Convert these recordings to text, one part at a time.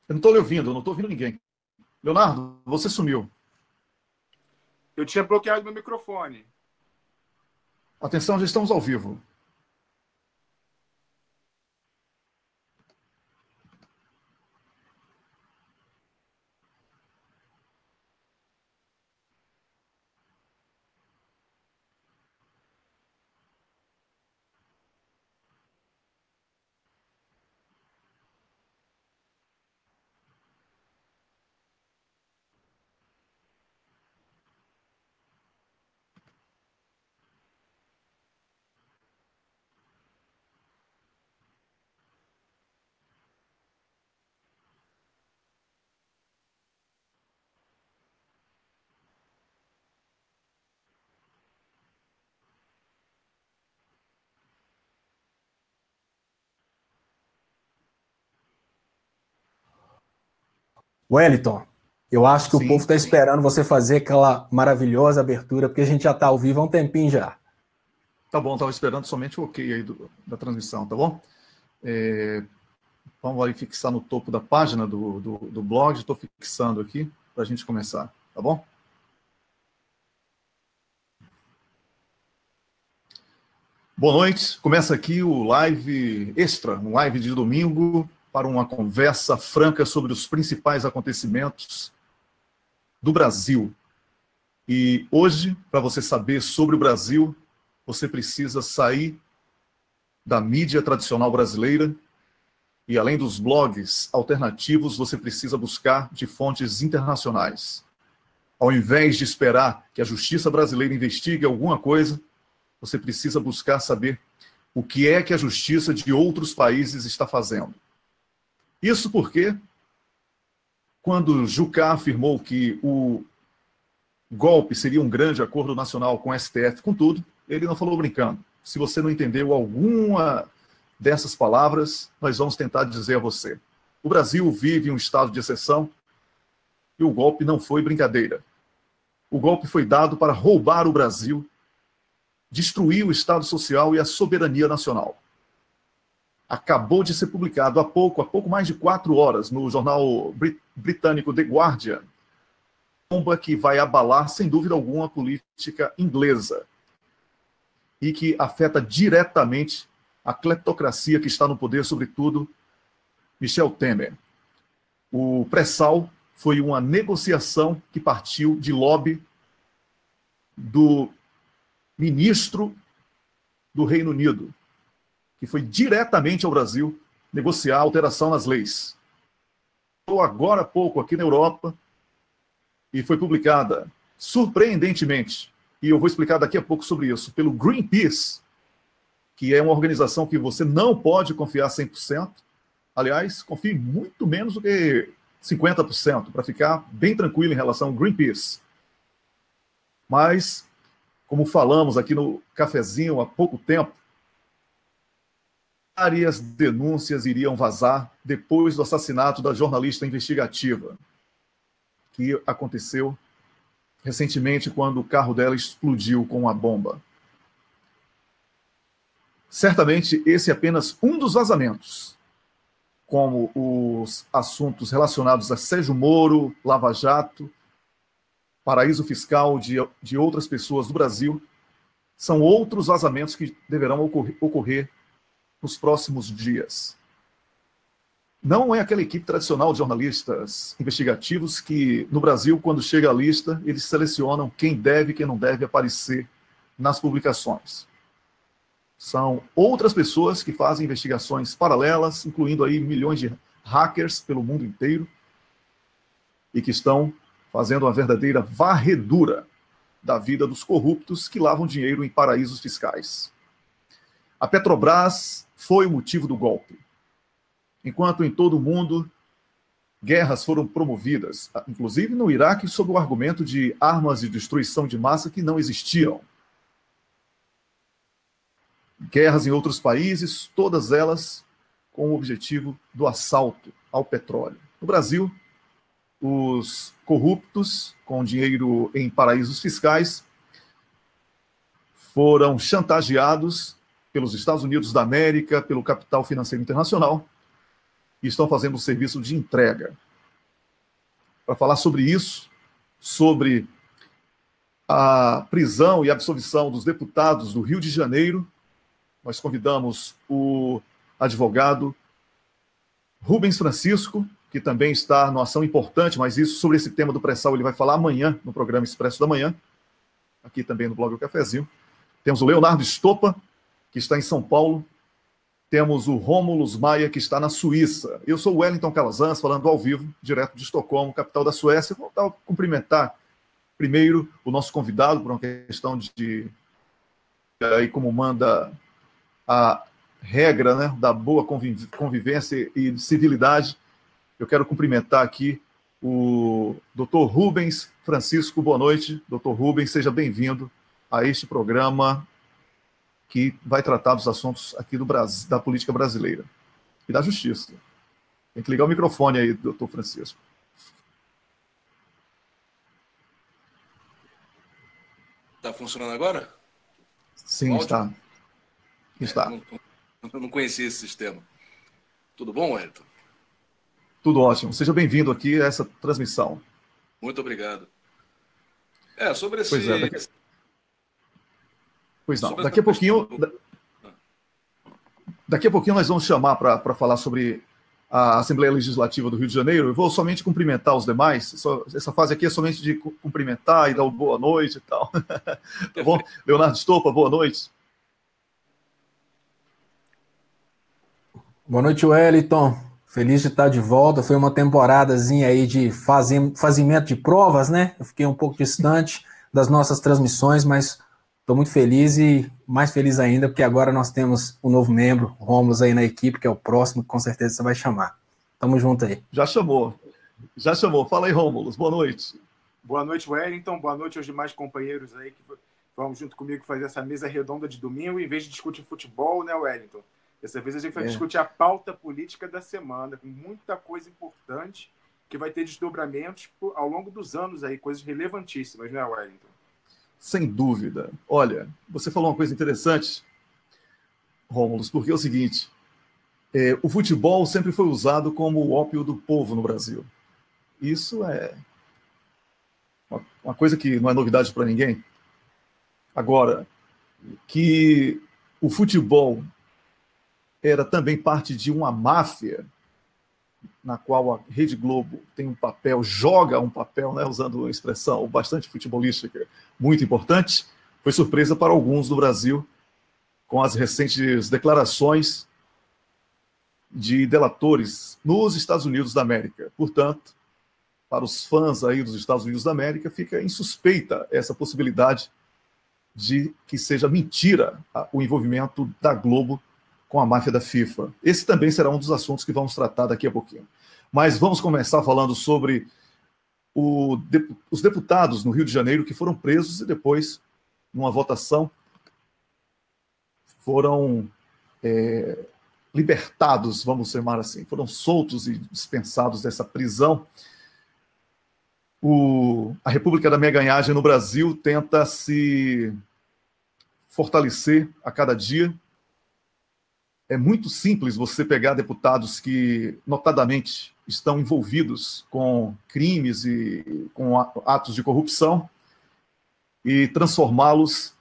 Eu não estou lhe ouvindo, eu não estou ouvindo ninguém. Leonardo, você sumiu. Eu tinha bloqueado meu microfone. Atenção, já estamos ao vivo. Wellington, eu acho que o povo Sim, está esperando você fazer aquela maravilhosa abertura, porque a gente já está ao vivo há um tempinho já. tá bom, estava esperando somente o ok aí da transmissão, tá bom? Vamos aí fixar no topo da página do blog, estou fixando aqui para a gente começar, tá bom? Boa noite, começa aqui o live extra, um live de domingo para uma conversa franca sobre os principais acontecimentos do Brasil. E hoje, para você saber sobre o Brasil, você precisa sair da mídia tradicional brasileira e, além dos blogs alternativos, você precisa buscar de fontes internacionais. Ao invés de esperar que a justiça brasileira investigue alguma coisa, você precisa buscar saber o que é que a justiça de outros países está fazendo. Isso porque, quando Jucá afirmou que o golpe seria um grande acordo nacional com o STF, contudo, ele não falou brincando. Se você não entendeu alguma dessas palavras, nós vamos tentar dizer a você. O Brasil vive um estado de exceção e o golpe não foi brincadeira. O golpe foi dado para roubar o Brasil, destruir o Estado Social e a soberania nacional. Acabou de ser publicado há pouco mais de 4 horas, no jornal britânico The Guardian, bomba que vai abalar, sem dúvida alguma, a política inglesa e que afeta diretamente a cleptocracia que está no poder, sobretudo Michel Temer. O pré-sal foi uma negociação que partiu de lobby do ministro do Reino Unido, que foi diretamente ao Brasil negociar a alteração nas leis. Estou agora há pouco aqui na Europa e foi publicada, surpreendentemente, e eu vou explicar daqui a pouco sobre isso, pelo Greenpeace, que é uma organização que você não pode confiar 100%. Aliás, confie muito menos do que 50%, para ficar bem tranquilo em relação ao Greenpeace. Mas, como falamos aqui no cafezinho há pouco tempo, várias denúncias iriam vazar depois do assassinato da jornalista investigativa, que aconteceu recentemente quando o carro dela explodiu com uma bomba. Certamente esse é apenas um dos vazamentos, como os assuntos relacionados a Sérgio Moro, Lava Jato, paraíso fiscal de outras pessoas do Brasil, são outros vazamentos que deverão ocorrer nos próximos dias. Não é aquela equipe tradicional de jornalistas investigativos que, no Brasil, quando chega a lista, eles selecionam quem deve e quem não deve aparecer nas publicações. São outras pessoas que fazem investigações paralelas, incluindo aí milhões de hackers pelo mundo inteiro, e que estão fazendo uma verdadeira varredura da vida dos corruptos que lavam dinheiro em paraísos fiscais. A Petrobras foi o motivo do golpe. Enquanto em todo o mundo guerras foram promovidas, inclusive no Iraque, sob o argumento de armas de destruição de massa que não existiam. Guerras em outros países, todas elas com o objetivo do assalto ao petróleo. No Brasil, os corruptos, com dinheiro em paraísos fiscais, foram chantageados pelos Estados Unidos da América, pelo capital financeiro internacional, e estão fazendo um serviço de entrega. Para falar sobre isso, sobre a prisão e absolvição dos deputados do Rio de Janeiro, nós convidamos o advogado Rubens Francisco, que também está numa ação importante, mas isso sobre esse tema do pré-sal ele vai falar amanhã no programa Expresso da Manhã, aqui também no blog O Cafezinho. Temos o Leonardo Estopa, que está em São Paulo. Temos o Rômulus Maia, que está na Suíça. Eu sou o Wellington Calazans, falando ao vivo, direto de Estocolmo, capital da Suécia. Vou cumprimentar primeiro o nosso convidado, por uma questão de aí como manda a regra, né, da boa convivência e civilidade. Eu quero cumprimentar aqui o Dr. Rubens Francisco. Boa noite, Dr. Rubens, seja bem-vindo a este programa que vai tratar dos assuntos aqui do Brasil, da política brasileira e da justiça. Tem que ligar o microfone aí, Dr. Francisco. Está funcionando agora? Sim, está. Eu não conhecia esse sistema. Tudo bom, Wellington? Tudo ótimo. Seja bem-vindo aqui a essa transmissão. Muito obrigado. Sobre esse... Pois é, Pois não. Sobre Daqui a pouquinho nós vamos chamar para falar sobre a Assembleia Legislativa do Rio de Janeiro. Eu vou somente cumprimentar os demais. Essa fase aqui é somente de cumprimentar e dar uma boa noite e tal. Tá bom? Leonardo Estopa, boa noite. Boa noite, Wellington. Feliz de estar de volta. Foi uma temporadazinha aí de fazimento de provas, né? Eu fiquei um pouco distante das nossas transmissões, mas estou muito feliz e mais feliz ainda, porque agora nós temos um novo membro, o Rômulus, aí na equipe, que é o próximo, que com certeza você vai chamar. Tamo junto aí. Já chamou. Fala aí, Rômulus. Boa noite. Boa noite, Wellington. Boa noite aos demais companheiros aí que vão junto comigo fazer essa mesa redonda de domingo. Em vez de discutir futebol, né, Wellington? Dessa vez a gente vai discutir a pauta política da semana, com muita coisa importante que vai ter desdobramentos ao longo dos anos aí, coisas relevantíssimas, né, Wellington? Sem dúvida. Olha, você falou uma coisa interessante, Rômulus, porque é o seguinte, o futebol sempre foi usado como o ópio do povo no Brasil. Isso é uma coisa que não é novidade para ninguém. Agora, que o futebol era também parte de uma máfia na qual a Rede Globo tem um papel, joga um papel, né, usando uma expressão bastante futebolística, muito importante, foi surpresa para alguns do Brasil com as recentes declarações de delatores nos Estados Unidos da América. Portanto, para os fãs aí dos Estados Unidos da América, fica insuspeita essa possibilidade de que seja mentira o envolvimento da Globo com a máfia da FIFA. Esse também será um dos assuntos que vamos tratar daqui a pouquinho. Mas vamos começar falando sobre os deputados no Rio de Janeiro que foram presos e depois, numa votação, foram libertados, vamos chamar assim, foram soltos e dispensados dessa prisão. A República da Meia-Ganhagem no Brasil tenta se fortalecer a cada dia. É muito simples você pegar deputados que, notadamente, estão envolvidos com crimes e com atos de corrupção e transformá-los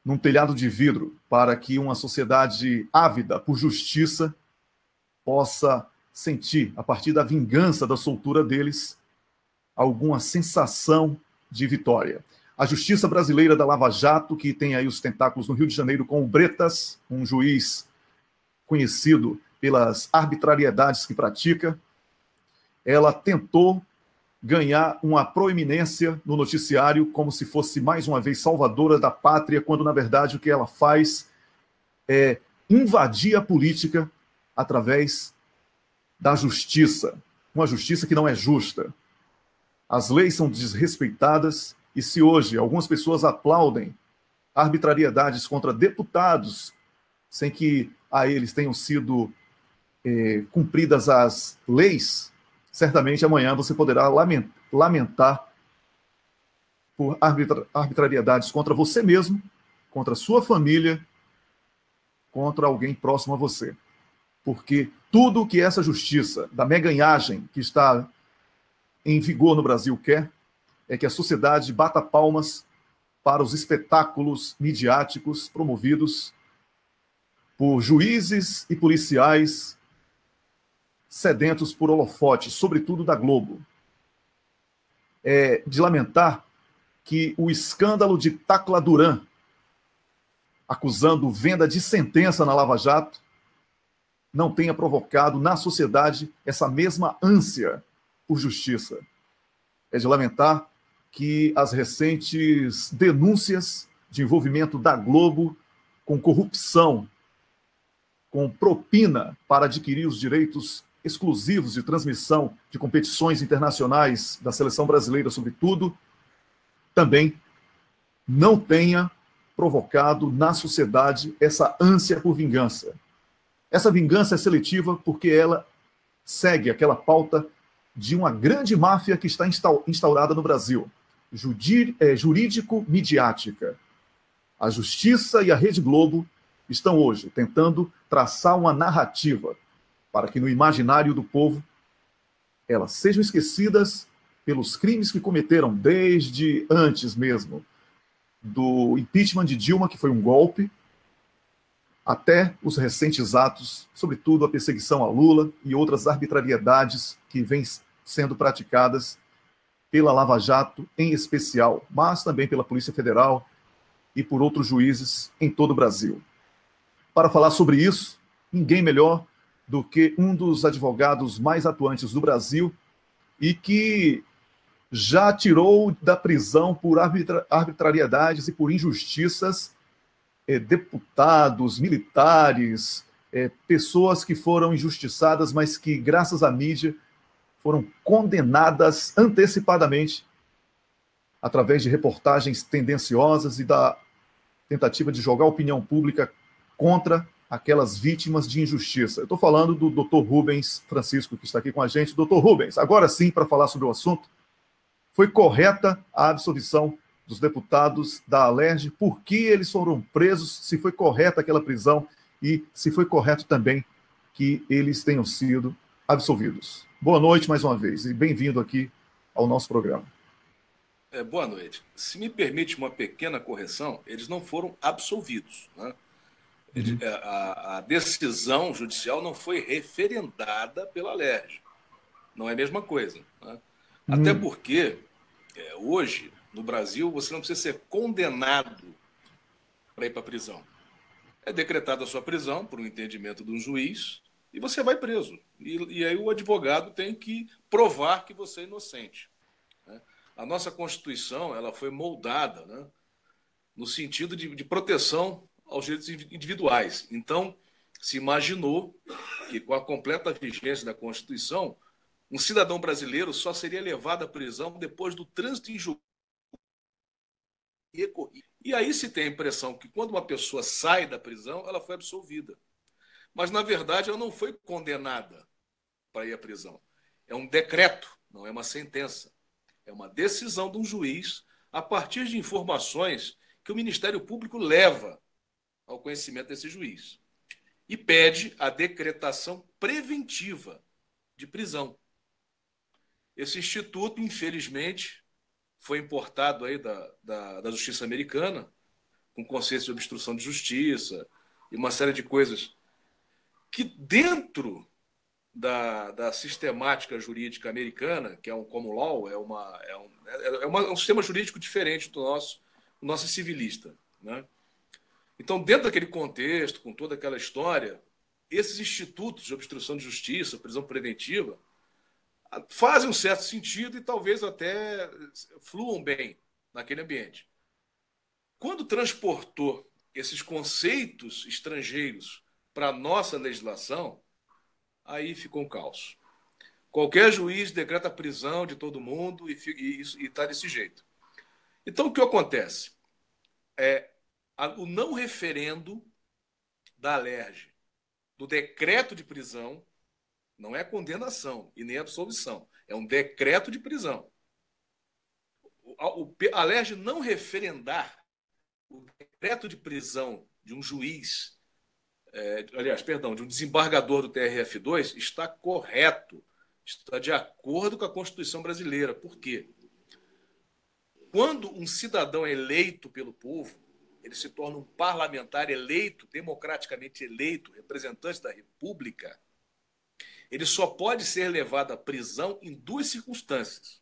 num telhado de vidro para que uma sociedade ávida por justiça possa sentir, a partir da vingança da soltura deles, alguma sensação de vitória. A justiça brasileira da Lava Jato, que tem aí os tentáculos no Rio de Janeiro com o Bretas, um juiz conhecido pelas arbitrariedades que pratica, ela tentou ganhar uma proeminência no noticiário como se fosse, mais uma vez, salvadora da pátria, quando, na verdade, o que ela faz é invadir a política através da justiça. Uma justiça que não é justa. As leis são desrespeitadas e se hoje algumas pessoas aplaudem arbitrariedades contra deputados sem que a eles tenham sido cumpridas as leis, certamente amanhã você poderá lamentar por arbitrariedades contra você mesmo, contra a sua família, contra alguém próximo a você. Porque Tudo que essa justiça da meganhagem que está em vigor no Brasil quer é que a sociedade bata palmas para os espetáculos midiáticos promovidos por juízes e policiais sedentos por holofotes, sobretudo da Globo. É de lamentar que o escândalo de Tacla Duran, acusando venda de sentença na Lava Jato, não tenha provocado na sociedade essa mesma ânsia por justiça. É de lamentar que as recentes denúncias de envolvimento da Globo com corrupção, com propina para adquirir os direitos exclusivos de transmissão de competições internacionais da seleção brasileira, sobretudo, também não tenha provocado na sociedade essa ânsia por vingança. Essa vingança é seletiva porque ela segue aquela pauta de uma grande máfia que está instaurada no Brasil, jurídico-midiática. A Justiça e a Rede Globo estão hoje tentando traçar uma narrativa para que no imaginário do povo elas sejam esquecidas pelos crimes que cometeram desde antes mesmo do impeachment de Dilma, que foi um golpe, até os recentes atos, sobretudo a perseguição a Lula e outras arbitrariedades que vêm sendo praticadas pela Lava Jato em especial, mas também pela Polícia Federal e por outros juízes em todo o Brasil. Para falar sobre isso, ninguém melhor do que um dos advogados mais atuantes do Brasil e que já tirou da prisão por arbitrariedades e por injustiças deputados, militares, pessoas que foram injustiçadas, mas que, graças à mídia, foram condenadas antecipadamente através de reportagens tendenciosas e da tentativa de jogar a opinião pública contra aquelas vítimas de injustiça. Eu estou falando do Dr. Rubens Francisco, que está aqui com a gente. Dr. Rubens, agora sim, para falar sobre o assunto, foi correta a absolvição dos deputados da Alerj? Por que eles foram presos? Se foi correta aquela prisão e se foi correto também que eles tenham sido absolvidos. Boa noite mais uma vez e bem-vindo aqui ao nosso programa. Boa noite. Se me permite uma pequena correção, eles não foram absolvidos, né? A decisão judicial não foi referendada pela Alerj. Não é a mesma coisa, né? Até porque hoje, no Brasil, você não precisa ser condenado para ir para a prisão. É decretada a sua prisão por um entendimento de um juiz e você vai preso. E aí o advogado tem que provar que você é inocente, né? A nossa Constituição ela foi moldada, né, no sentido de proteção aos direitos individuais. Então, se imaginou que, com a completa vigência da Constituição, um cidadão brasileiro só seria levado à prisão depois do trânsito em julgado. E aí se tem a impressão que, quando uma pessoa sai da prisão, ela foi absolvida. Mas, na verdade, ela não foi condenada para ir à prisão. É um decreto, não é uma sentença. É uma decisão de um juiz a partir de informações que o Ministério Público leva ao conhecimento desse juiz e pede a decretação preventiva de prisão. Esse instituto, infelizmente, foi importado aí da justiça americana, com conceito de obstrução de justiça e uma série de coisas que, dentro da sistemática jurídica americana, que é um common law, é um sistema jurídico diferente do nosso civilista, né? Então, dentro daquele contexto, com toda aquela história, esses institutos de obstrução de justiça, prisão preventiva, fazem um certo sentido e talvez até fluam bem naquele ambiente. Quando transportou esses conceitos estrangeiros para a nossa legislação, aí ficou um caos. Qualquer juiz decreta a prisão de todo mundo e está desse jeito. Então, o que acontece? O não referendo da Alerj, do decreto de prisão, não é condenação e nem absolvição. É um decreto de prisão. A Alerj não referendar o decreto de prisão de um juiz aliás, perdão, de um desembargador do TRF2 está correto, está de acordo com a Constituição brasileira. Por quê? Quando um cidadão é eleito pelo povo, ele se torna um parlamentar eleito, democraticamente eleito, representante da República, ele só pode ser levado à prisão em duas circunstâncias: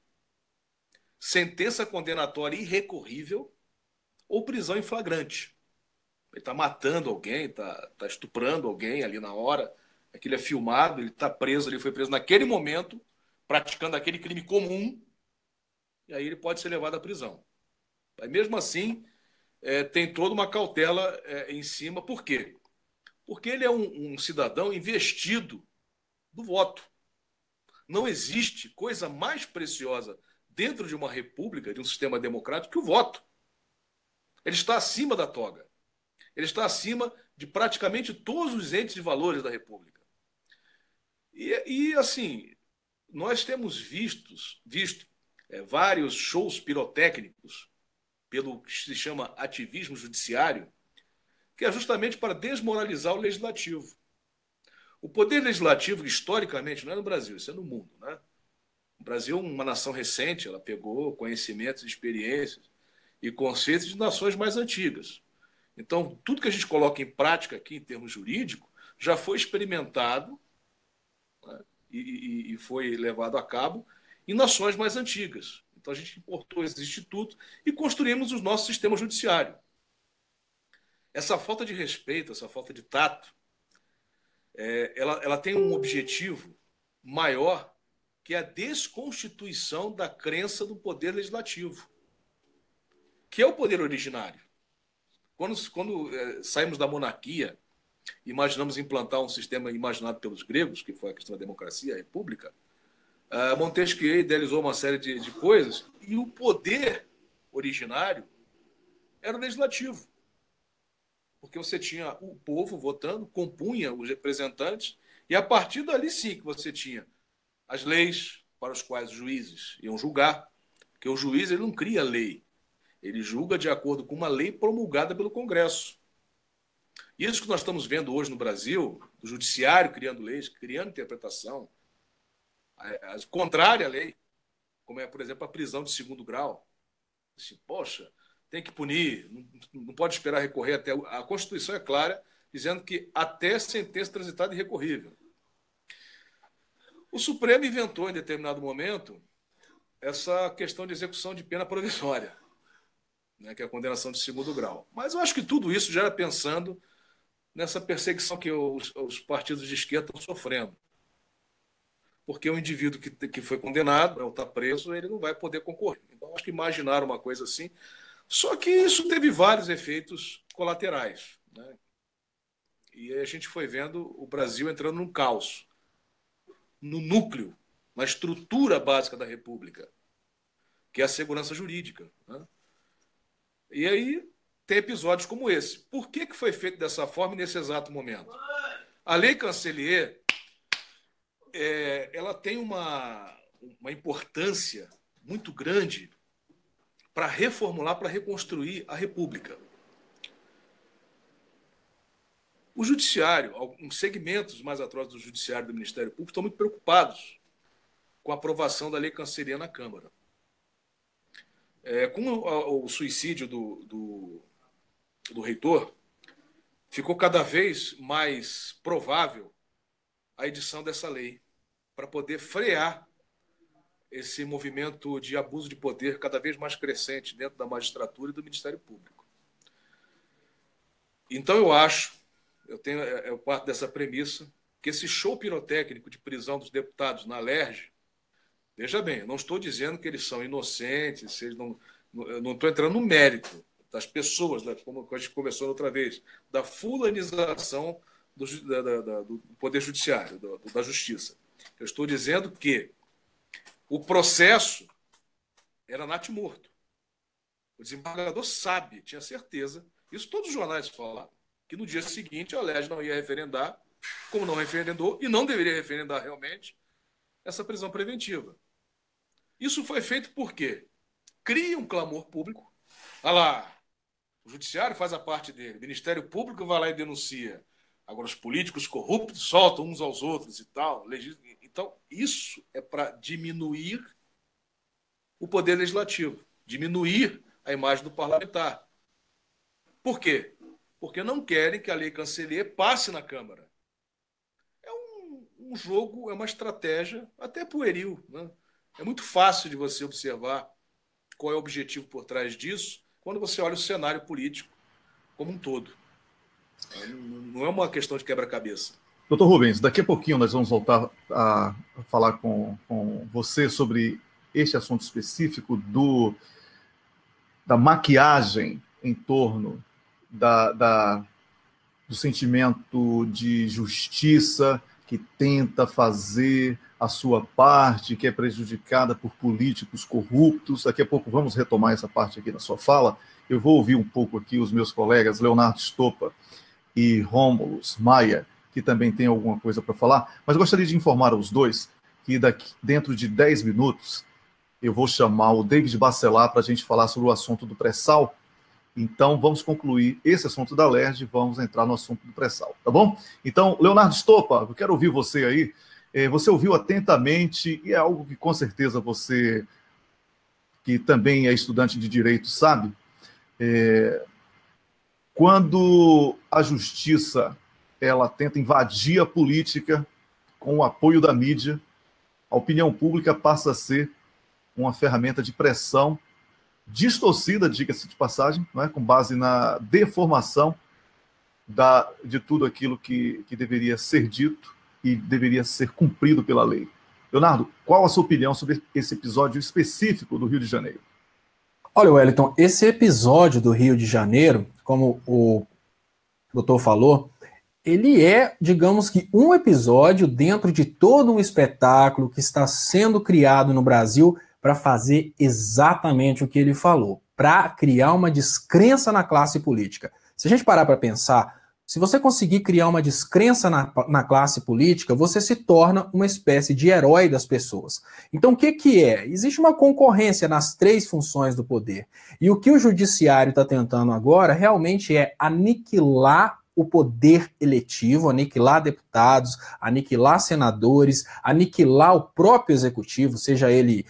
sentença condenatória irrecorrível ou prisão em flagrante. Ele está matando alguém, está estuprando alguém ali na hora, aquilo é filmado, ele está preso, ele foi preso naquele momento, praticando aquele crime comum, e aí ele pode ser levado à prisão. Mas mesmo assim, tem toda uma cautela em cima. Por quê? Porque ele é um cidadão investido do voto. Não existe coisa mais preciosa dentro de uma república, de um sistema democrático, que o voto. Ele está acima da toga. Ele está acima de praticamente todos os entes de valores da república. E assim, nós temos visto vários shows pirotécnicos pelo que se chama ativismo judiciário, que é justamente para desmoralizar o legislativo. O poder legislativo, historicamente, não é no Brasil, isso é no mundo, né? O Brasil é uma nação recente, ela pegou conhecimentos, experiências e conceitos de nações mais antigas. Então, tudo que a gente coloca em prática aqui, em termos jurídicos, já foi experimentado, né, e foi levado a cabo em nações mais antigas. Então, a gente importou esses institutos e construímos o nosso sistema judiciário. Essa falta de respeito, essa falta de tato, ela tem um objetivo maior, que é a desconstituição da crença do poder legislativo, que é o poder originário. Quando saímos da monarquia, imaginamos implantar um sistema imaginado pelos gregos, que foi a questão da democracia, a república, Montesquieu idealizou uma série de coisas, e o poder originário era o legislativo. Porque você tinha o povo votando, compunha os representantes, e a partir dali sim que você tinha as leis para os quais os juízes iam julgar, porque o juiz ele não cria lei, ele julga de acordo com uma lei promulgada pelo Congresso. Isso que nós estamos vendo hoje no Brasil, o judiciário criando leis, criando interpretação contrária à lei, como é, por exemplo, a prisão de segundo grau. Assim, poxa, tem que punir, não pode esperar recorrer até... A Constituição é clara, dizendo que até sentença transitada e irrecorrível. O Supremo inventou, em determinado momento, essa questão de execução de pena provisória, né, que é a condenação de segundo grau. Mas eu acho que tudo isso já era pensando nessa perseguição que os partidos de esquerda estão sofrendo. Porque o indivíduo que foi condenado, ou está preso, ele não vai poder concorrer. Então, acho que imaginaram uma coisa assim. Só que isso teve vários efeitos colaterais, né? E aí a gente foi vendo o Brasil entrando num caos, no núcleo, na estrutura básica da República, que é a segurança jurídica, né? E aí tem episódios como esse. Por que foi feito dessa forma nesse exato momento? A Lei Cancellier, ela tem uma importância muito grande para reformular, para reconstruir a República. O Judiciário, alguns segmentos mais atrozes do Judiciário e do Ministério Público estão muito preocupados com a aprovação da Lei Cancellier na Câmara. Com o suicídio do reitor, ficou cada vez mais provável a edição dessa lei, para poder frear esse movimento de abuso de poder cada vez mais crescente dentro da magistratura e do Ministério Público. Então eu parto dessa premissa, que esse show pirotécnico de prisão dos deputados na Alerj, veja bem, eu não estou dizendo que eles são inocentes, eu não estou entrando no mérito das pessoas, como a gente conversou outra vez, da fulanização do Poder Judiciário, da Justiça. Eu estou dizendo que o processo era natimorto. O desembargador sabe, tinha certeza, isso todos os jornais falaram, que no dia seguinte a Alerj não ia referendar, como não referendou, e não deveria referendar realmente, essa prisão preventiva. Isso foi feito por quê? Cria um clamor público. Olha lá, o Judiciário faz a parte dele, o Ministério Público vai lá e denuncia. Agora, os políticos corruptos soltam uns aos outros e tal. Então, isso é para diminuir o poder legislativo, diminuir a imagem do parlamentar. Por quê? Porque não querem que a lei Cancelier passe na Câmara. É um jogo, é uma estratégia até pueril, né? É muito fácil de você observar qual é o objetivo por trás disso quando você olha o cenário político como um todo. Não é uma questão de quebra-cabeça. Doutor Rubens, daqui a pouquinho nós vamos voltar a falar com você sobre este assunto específico da maquiagem em torno do sentimento de justiça que tenta fazer a sua parte, que é prejudicada por políticos corruptos. Daqui a pouco vamos retomar essa parte aqui na sua fala. Eu vou ouvir um pouco aqui os meus colegas Leonardo Stoppa e Rômulo Maia, que também tem alguma coisa para falar, mas gostaria de informar aos dois que dentro de 10 minutos eu vou chamar o David Bacelar para a gente falar sobre o assunto do pré-sal. Então, vamos concluir esse assunto da LERJ e vamos entrar no assunto do pré-sal, tá bom? Então, Leonardo Stoppa, eu quero ouvir você aí. Você ouviu atentamente, e é algo que com certeza você, que também é estudante de Direito, sabe. Quando a justiça ela tenta invadir a política com o apoio da mídia, a opinião pública passa a ser uma ferramenta de pressão distorcida, diga-se de passagem, não é? Com base na deformação de tudo aquilo que deveria ser dito e deveria ser cumprido pela lei. Leonardo, qual a sua opinião sobre esse episódio específico do Rio de Janeiro? Olha, Wellington, esse episódio do Rio de Janeiro, como o doutor falou, ele é, digamos que, um episódio dentro de todo um espetáculo que está sendo criado no Brasil para fazer exatamente o que ele falou, para criar uma descrença na classe política. Se a gente parar para pensar, se você conseguir criar uma descrença na classe política, você se torna uma espécie de herói das pessoas. Então, o que é? Existe uma concorrência nas 3 funções do poder. E o que o judiciário está tentando agora realmente é aniquilar o poder eletivo, aniquilar deputados, aniquilar senadores, aniquilar o próprio executivo, seja ele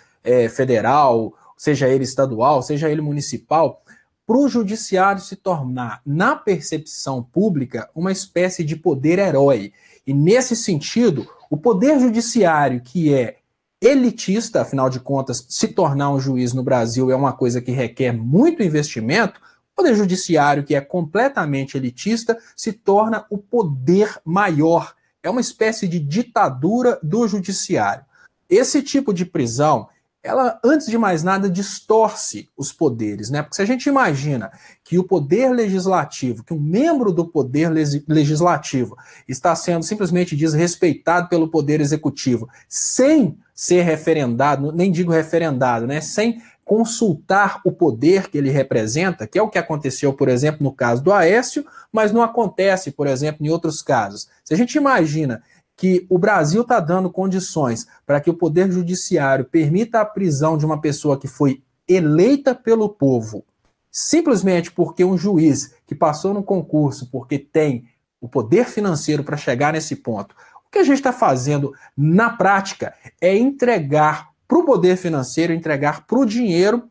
federal, seja ele estadual, seja ele municipal, para o judiciário se tornar, na percepção pública, uma espécie de poder herói. E, nesse sentido, o poder judiciário, que é elitista, afinal de contas, se tornar um juiz no Brasil é uma coisa que requer muito investimento, o poder judiciário, que é completamente elitista, se torna o poder maior. É uma espécie de ditadura do judiciário. Esse tipo de prisão, ela, antes de mais nada, distorce os poderes, né? Porque se a gente imagina que o poder legislativo, que um membro do poder legislativo está sendo simplesmente desrespeitado pelo poder executivo, sem ser referendado, nem digo referendado, né? Sem consultar o poder que ele representa, que é o que aconteceu, por exemplo, no caso do Aécio, mas não acontece, por exemplo, em outros casos. Se a gente imagina que o Brasil está dando condições para que o Poder Judiciário permita a prisão de uma pessoa que foi eleita pelo povo, simplesmente porque um juiz que passou no concurso, porque tem o poder financeiro para chegar nesse ponto. O que a gente está fazendo na prática é entregar para o poder financeiro, entregar para o dinheiro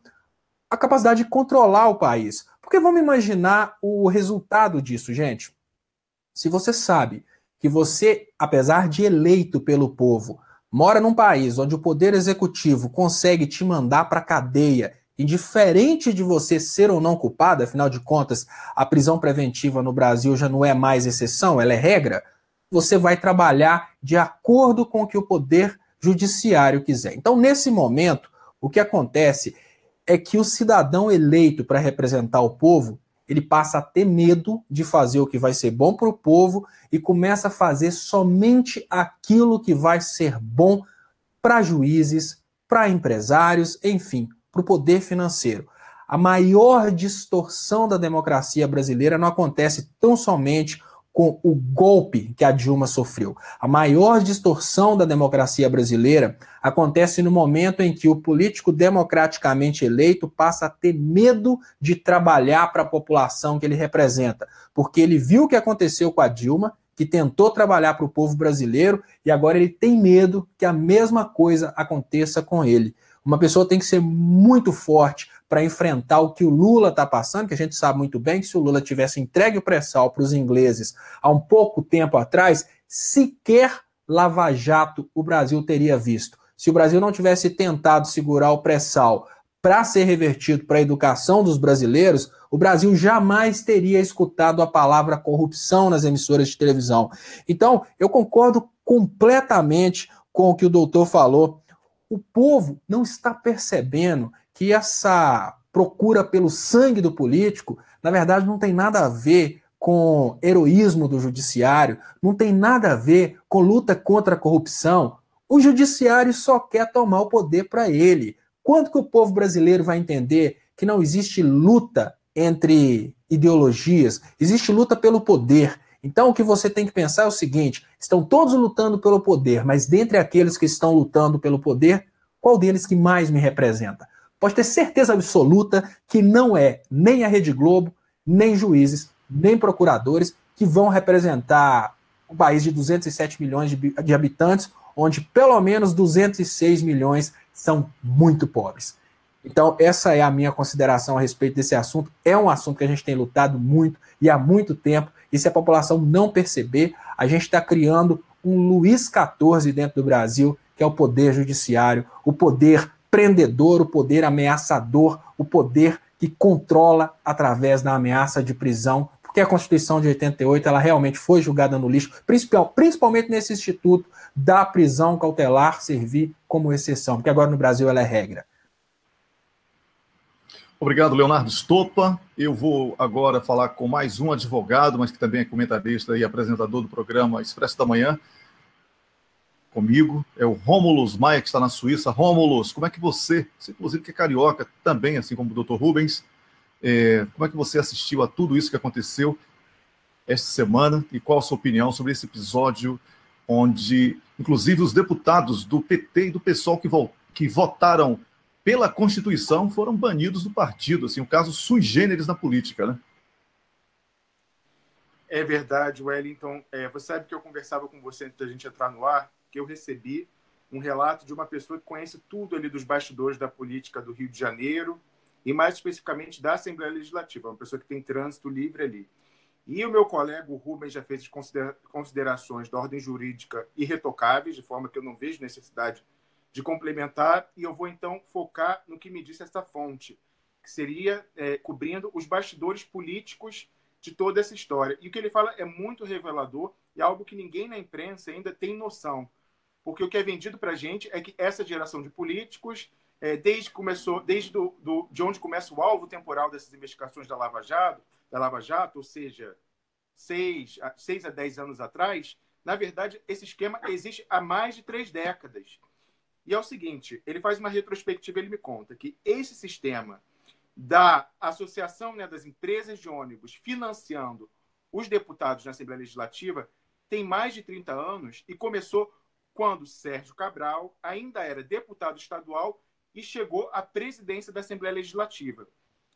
a capacidade de controlar o país. Porque vamos imaginar o resultado disso, gente. Se você sabe que você, apesar de eleito pelo povo, mora num país onde o poder executivo consegue te mandar para a cadeia, indiferente de você ser ou não culpado, afinal de contas, a prisão preventiva no Brasil já não é mais exceção, ela é regra, você vai trabalhar de acordo com o que o poder judiciário quiser. Então, nesse momento, o que acontece é que o cidadão eleito para representar o povo, ele passa a ter medo de fazer o que vai ser bom para o povo e começa a fazer somente aquilo que vai ser bom para juízes, para empresários, enfim, para o poder financeiro. A maior distorção da democracia brasileira não acontece tão somente com o golpe que a Dilma sofreu. A maior distorção da democracia brasileira acontece no momento em que o político democraticamente eleito passa a ter medo de trabalhar para a população que ele representa, porque ele viu o que aconteceu com a Dilma, que tentou trabalhar para o povo brasileiro e agora ele tem medo que a mesma coisa aconteça com ele. Uma pessoa tem que ser muito forte para enfrentar o que o Lula está passando, que a gente sabe muito bem que se o Lula tivesse entregue o pré-sal para os ingleses há um pouco tempo atrás, sequer Lava Jato o Brasil teria visto. Se o Brasil não tivesse tentado segurar o pré-sal para ser revertido para a educação dos brasileiros, o Brasil jamais teria escutado a palavra corrupção nas emissoras de televisão. Então, eu concordo completamente com o que o doutor falou. O povo não está percebendo que essa procura pelo sangue do político, na verdade, não tem nada a ver com heroísmo do judiciário, não tem nada a ver com luta contra a corrupção. O judiciário só quer tomar o poder para ele. Quando que o povo brasileiro vai entender que não existe luta entre ideologias, existe luta pelo poder? Então o que você tem que pensar é o seguinte, estão todos lutando pelo poder, mas dentre aqueles que estão lutando pelo poder, qual deles que mais me representa? Pode ter certeza absoluta que não é nem a Rede Globo, nem juízes, nem procuradores que vão representar um país de 207 milhões de habitantes, onde pelo menos 206 milhões são muito pobres. Então, essa é a minha consideração a respeito desse assunto. É um assunto que a gente tem lutado muito e há muito tempo, e se a população não perceber, a gente está criando um Luís XIV dentro do Brasil, que é o poder judiciário, o poder prendedor, o poder ameaçador, o poder que controla através da ameaça de prisão, porque a Constituição de 88 ela realmente foi julgada no lixo, principalmente nesse instituto da prisão cautelar servir como exceção, porque agora no Brasil ela é regra. Obrigado, Leonardo Stoppa. Eu vou agora falar com mais um advogado, mas que também é comentarista e apresentador do programa Expresso da Manhã. Comigo é o Rômulus Maia, que está na Suíça. Rômulus, como é que você inclusive que é carioca também, assim como o Dr. Rubens, como é que você assistiu a tudo isso que aconteceu esta semana e qual a sua opinião sobre esse episódio onde, inclusive, os deputados do PT e do PSOL que votaram pela Constituição foram banidos do partido, assim, um caso sui generis na política, né? É verdade, Wellington. Você sabe que eu conversava com você antes da gente entrar no ar, que eu recebi um relato de uma pessoa que conhece tudo ali dos bastidores da política do Rio de Janeiro e mais especificamente da Assembleia Legislativa, uma pessoa que tem trânsito livre ali. E o meu colega, o Rubens, já fez considerações da ordem jurídica irretocáveis, de forma que eu não vejo necessidade de complementar, e eu vou então focar no que me disse essa fonte, que seria cobrindo os bastidores políticos de toda essa história. E o que ele fala é muito revelador e algo que ninguém na imprensa ainda tem noção. Porque o que é vendido para a gente é que essa geração de políticos, de onde começa o alvo temporal dessas investigações da Lava Jato, ou seja, 6 a 10 anos atrás, na verdade, esse esquema existe há mais de 3 décadas. E é o seguinte, ele faz uma retrospectiva, ele me conta que esse sistema da associação, né, das empresas de ônibus financiando os deputados na Assembleia Legislativa tem mais de 30 anos e começou quando Sérgio Cabral ainda era deputado estadual e chegou à presidência da Assembleia Legislativa.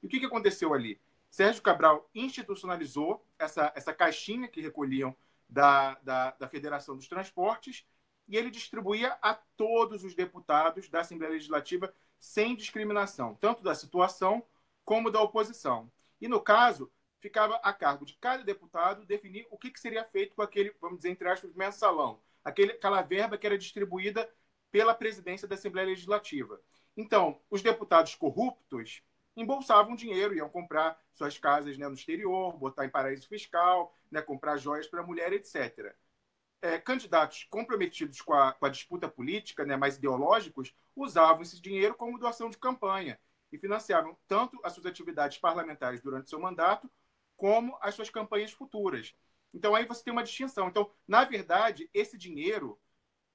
E o que aconteceu ali? Sérgio Cabral institucionalizou essa caixinha que recolhiam da Federação dos Transportes e ele distribuía a todos os deputados da Assembleia Legislativa sem discriminação, tanto da situação como da oposição. E, no caso, ficava a cargo de cada deputado definir o que seria feito com aquele, vamos dizer, entre aspas, mensalão, aquela verba que era distribuída pela presidência da Assembleia Legislativa. Então, os deputados corruptos embolsavam dinheiro, iam comprar suas casas, né, no exterior, botar em paraíso fiscal, né, comprar joias para a mulher, etc. Candidatos comprometidos com a disputa política, né, mais ideológicos, usavam esse dinheiro como doação de campanha e financiavam tanto as suas atividades parlamentares durante seu mandato, como as suas campanhas futuras. Então, aí você tem uma distinção. Então, na verdade, esse dinheiro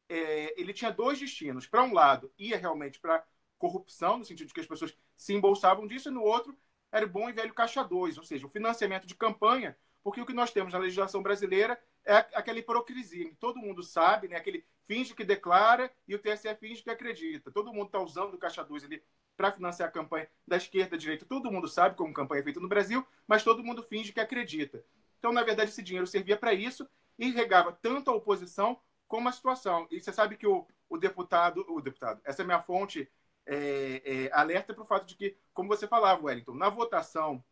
ele tinha 2 destinos. Para um lado, ia realmente para corrupção, no sentido de que as pessoas se embolsavam disso, e no outro, era o bom e velho caixa 2, ou seja, o financiamento de campanha, porque o que nós temos na legislação brasileira é aquela hipocrisia, que todo mundo sabe, né? Aquele finge que declara e o TSE finge que acredita. Todo mundo está usando o caixa 2 ali para financiar a campanha da esquerda, da direita. Todo mundo sabe como campanha é feita no Brasil, mas todo mundo finge que acredita. Então, na verdade, esse dinheiro servia para isso e regava tanto a oposição como a situação. E você sabe que o deputado, essa é a minha fonte, alerta para o fato de que, como você falava, Wellington, na votação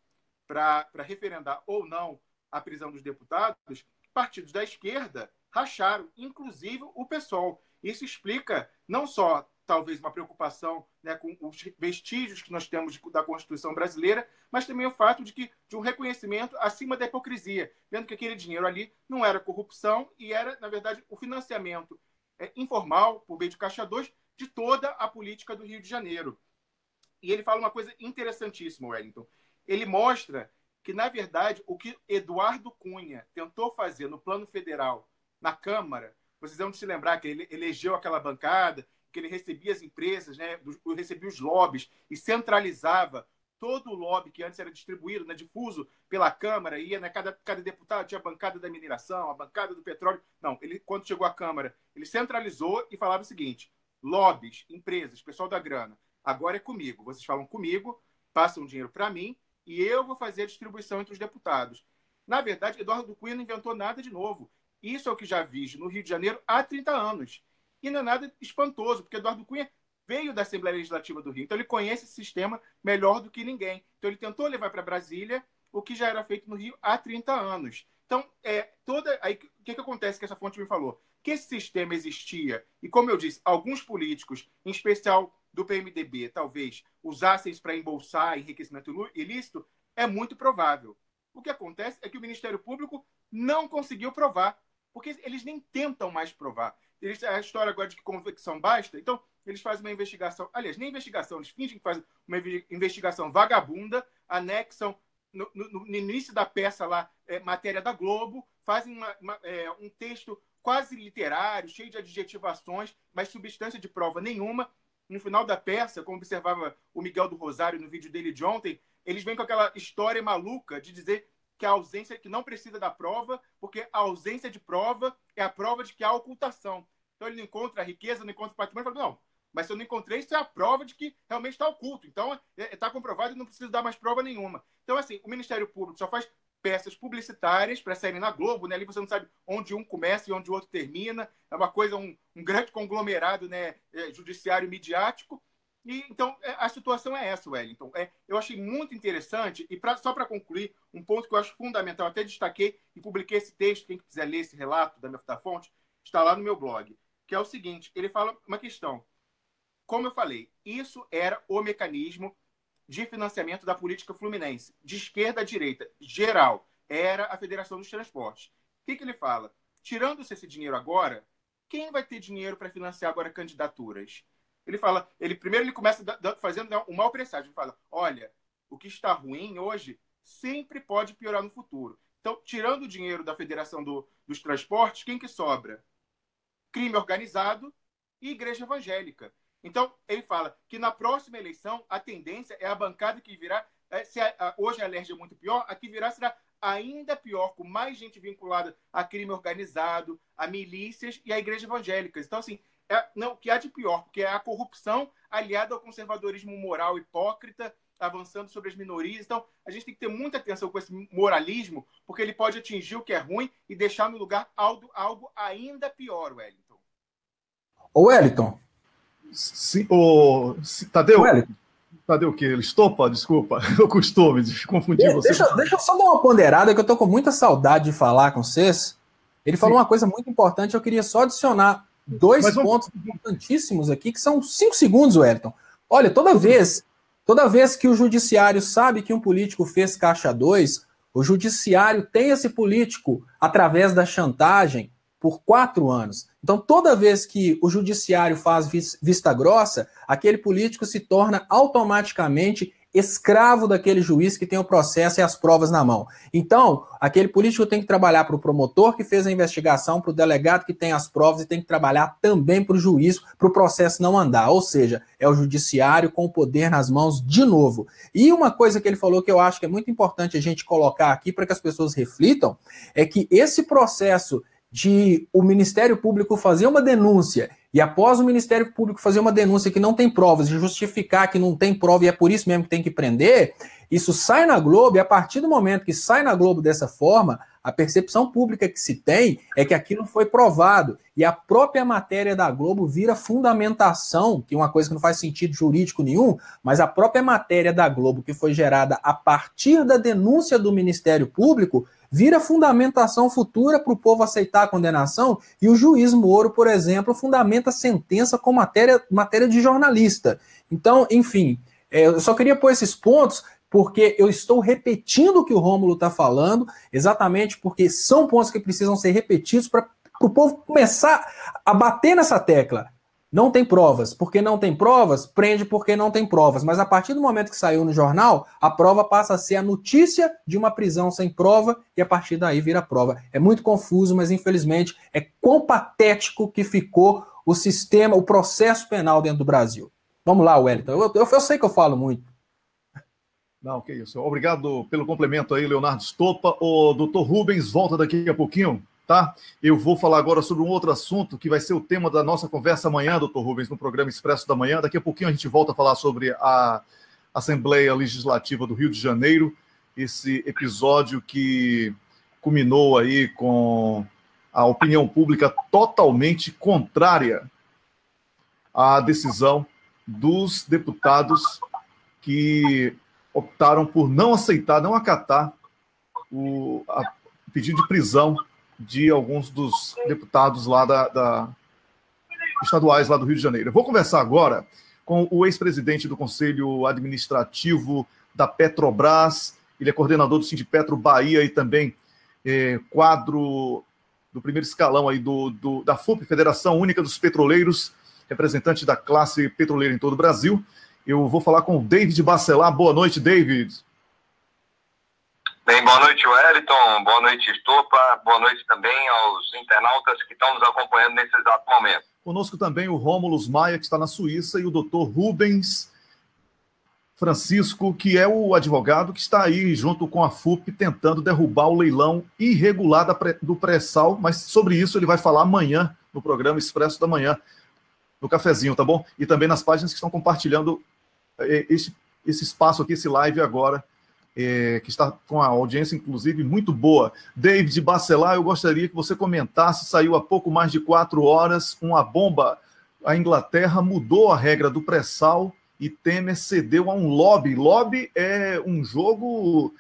para referendar ou não a prisão dos deputados, partidos da esquerda racharam, inclusive o PSOL. Isso explica não só, talvez, uma preocupação, né, com os vestígios que nós temos da Constituição brasileira, mas também o fato de um reconhecimento acima da hipocrisia, vendo que aquele dinheiro ali não era corrupção e era, na verdade, o financiamento informal, por meio de Caixa 2, de toda a política do Rio de Janeiro. E ele fala uma coisa interessantíssima, Wellington. Ele mostra que, na verdade, o que Eduardo Cunha tentou fazer no plano federal, na Câmara, vocês vão se lembrar que ele elegeu aquela bancada, que ele recebia as empresas, né, recebia os lobbies e centralizava todo o lobby que antes era distribuído, né, difuso pela Câmara, ia, né, cada deputado tinha a bancada da mineração, a bancada do petróleo. Não, ele, quando chegou à Câmara, ele centralizou e falava o seguinte: lobbies, empresas, pessoal da grana, agora é comigo. Vocês falam comigo, passam dinheiro para mim e eu vou fazer a distribuição entre os deputados. Na verdade, Eduardo Cunha não inventou nada de novo. Isso é o que já vi no Rio de Janeiro há 30 anos. E não é nada espantoso, porque Eduardo Cunha veio da Assembleia Legislativa do Rio. Então, ele conhece esse sistema melhor do que ninguém. Então, ele tentou levar para Brasília o que já era feito no Rio há 30 anos. Então, aí, o que acontece que essa fonte me falou? Que esse sistema existia, e como eu disse, alguns políticos, em especial do PMDB, talvez usassem isso para embolsar enriquecimento ilícito, é muito provável. O que acontece é que o Ministério Público não conseguiu provar, porque eles nem tentam mais provar. A história agora de que convicção basta, então eles fazem uma investigação, aliás, nem investigação, eles fingem que fazem uma investigação vagabunda, anexam no início da peça lá, matéria da Globo, fazem um texto quase literário, cheio de adjetivações, mas substância de prova nenhuma. No final da peça, como observava o Miguel do Rosário no vídeo dele de ontem, eles vêm com aquela história maluca de dizer que a ausência, que não precisa da prova, porque a ausência de prova é a prova de que há ocultação. Então ele não encontra a riqueza, não encontra o patrimônio, ele fala, não, mas se eu não encontrei, isso é a prova de que realmente está oculto. Então está comprovado e não preciso dar mais prova nenhuma. Então, assim, o Ministério Público só faz peças publicitárias para saírem na Globo, né? Ali você não sabe onde um começa e onde o outro termina. É uma coisa, um grande conglomerado, né, judiciário midiático. E, então, a situação é essa, Wellington. Eu achei muito interessante, e só para concluir, um ponto que eu acho fundamental, até destaquei e publiquei esse texto, quem quiser ler esse relato da fonte, está lá no meu blog, que é o seguinte, ele fala uma questão. Como eu falei, isso era o mecanismo de financiamento da política fluminense, de esquerda a direita, geral, era a Federação dos Transportes. O que ele fala? Tirando-se esse dinheiro agora, quem vai ter dinheiro para financiar agora candidaturas? Ele fala, primeiro ele começa fazendo um mau presságio, ele fala, olha, o que está ruim hoje sempre pode piorar no futuro. Então, tirando o dinheiro da Federação dos Transportes, quem que sobra? Crime organizado e igreja evangélica. Então, ele fala que na próxima eleição, a tendência é a bancada que virá, hoje a LERJ é muito pior, a que virá será ainda pior, com mais gente vinculada a crime organizado, a milícias e a igreja evangélica. Então, assim, o que há de pior, porque é a corrupção aliada ao conservadorismo moral hipócrita, avançando sobre as minorias. Então, a gente tem que ter muita atenção com esse moralismo, porque ele pode atingir o que é ruim e deixar no lugar algo ainda pior, Wellington. Ô, Wellington. Sim, Tadeu. Wellington. Tadeu o quê? Estopa? Desculpa, o costume de confundir você. Deixa eu só dar uma ponderada, que eu tô com muita saudade de falar com vocês. Ele falou uma coisa muito importante, eu queria só adicionar dois pontos importantíssimos aqui, que são 5 segundos, Wellington. Olha, toda vez que o judiciário sabe que um político fez Caixa 2, o judiciário tem esse político através da chantagem por 4 anos. Então, toda vez que o judiciário faz vista grossa, aquele político se torna automaticamente escravo daquele juiz que tem o processo e as provas na mão. Então, aquele político tem que trabalhar para o promotor que fez a investigação, para o delegado que tem as provas e tem que trabalhar também para o juiz, para o processo não andar. Ou seja, é o judiciário com o poder nas mãos de novo. E uma coisa que ele falou que eu acho que é muito importante a gente colocar aqui para que as pessoas reflitam, é que esse processo de o Ministério Público fazer uma denúncia e após o Ministério Público fazer uma denúncia que não tem provas e justificar que não tem prova e é por isso mesmo que tem que prender, isso sai na Globo e a partir do momento que sai na Globo dessa forma, A percepção pública que se tem é que aquilo foi provado. E a própria matéria da Globo vira fundamentação, que é uma coisa que não faz sentido jurídico nenhum, mas a própria matéria da Globo, que foi gerada a partir da denúncia do Ministério Público, vira fundamentação futura para o povo aceitar a condenação, e o juiz Moro, por exemplo, fundamenta a sentença com matéria de jornalista. Então, enfim, eu só queria pôr esses pontos, porque eu estou repetindo o que o Rômulo está falando, exatamente porque são pontos que precisam ser repetidos para o povo começar a bater nessa tecla. Não tem provas. Porque não tem provas, prende porque não tem provas. Mas a partir do momento que saiu no jornal, a prova passa a ser a notícia de uma prisão sem prova e a partir daí vira prova. É muito confuso, mas infelizmente é quão patético que ficou o sistema, o processo penal dentro do Brasil. Vamos lá, Wellington. Eu sei que eu falo muito. Não, que isso. Obrigado pelo complemento aí, Leonardo Stoppa. O doutor Rubens volta daqui a pouquinho, tá? Eu vou falar agora sobre um outro assunto que vai ser o tema da nossa conversa amanhã, doutor Rubens, no programa Expresso da Manhã. Daqui a pouquinho a gente volta a falar sobre a Assembleia Legislativa do Rio de Janeiro, esse episódio que culminou aí com a opinião pública totalmente contrária à decisão dos deputados que optaram por não aceitar, não acatar o pedido de prisão de alguns dos deputados lá estaduais lá do Rio de Janeiro. Eu vou conversar agora com o ex-presidente do Conselho Administrativo da Petrobras, ele é coordenador do Sindipetro Bahia e também quadro do primeiro escalão aí da FUP, Federação Única dos Petroleiros, representante da classe petroleira em todo o Brasil. Eu vou falar com o David Bacelar. Boa noite, David. Bem, boa noite, Wellington. Boa noite, Stoppa. Boa noite também aos internautas que estão nos acompanhando nesse exato momento. Conosco também o Rômulo Maia, que está na Suíça, e o doutor Rubens Francisco, que é o advogado que está aí junto com a FUP tentando derrubar o leilão irregular do pré-sal, mas sobre isso ele vai falar amanhã no programa Expresso da Manhã, no cafezinho, tá bom? E também nas páginas que estão compartilhando esse espaço aqui, esse live agora, que está com a audiência, inclusive, muito boa. David Bacelar, eu gostaria que você comentasse, saiu há pouco mais de 4 horas, uma bomba. A Inglaterra mudou a regra do pré-sal e Temer cedeu a um lobby. Lobby é um jogo,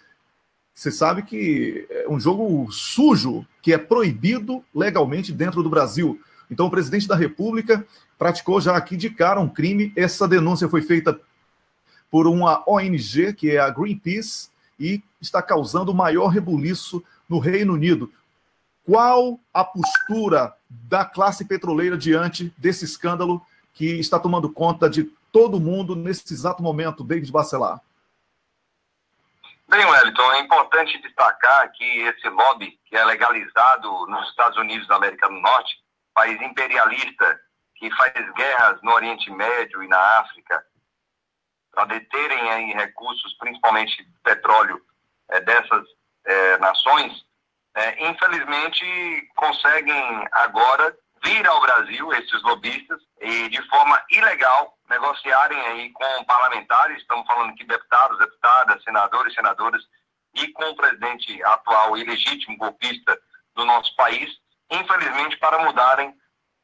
você sabe que é um jogo sujo, que é proibido legalmente dentro do Brasil. Então, o presidente da República praticou já aqui de cara um crime. Essa denúncia foi feita por uma ONG, que é a Greenpeace, e está causando o maior rebuliço no Reino Unido. Qual a postura da classe petroleira diante desse escândalo que está tomando conta de todo mundo nesse exato momento, David Bacelar? Bem, Wellington, é importante destacar que esse lobby, que é legalizado nos Estados Unidos da América do Norte, país imperialista que faz guerras no Oriente Médio e na África, para deterem aí recursos, principalmente petróleo, dessas nações, infelizmente conseguem agora vir ao Brasil, esses lobistas, e de forma ilegal negociarem aí com parlamentares, estamos falando aqui deputados, deputadas, senadores, senadoras, e com o presidente atual ilegítimo, golpista do nosso país, infelizmente para mudarem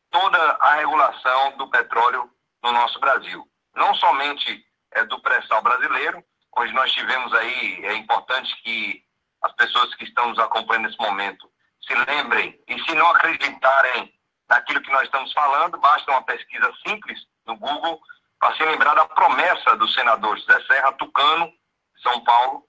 toda a regulação do petróleo no nosso Brasil. Não somente do pré-sal brasileiro, onde nós tivemos aí, é importante que as pessoas que estão nos acompanhando nesse momento se lembrem, e se não acreditarem naquilo que nós estamos falando, basta uma pesquisa simples no Google para se lembrar da promessa do senador José Serra Tucano, de São Paulo,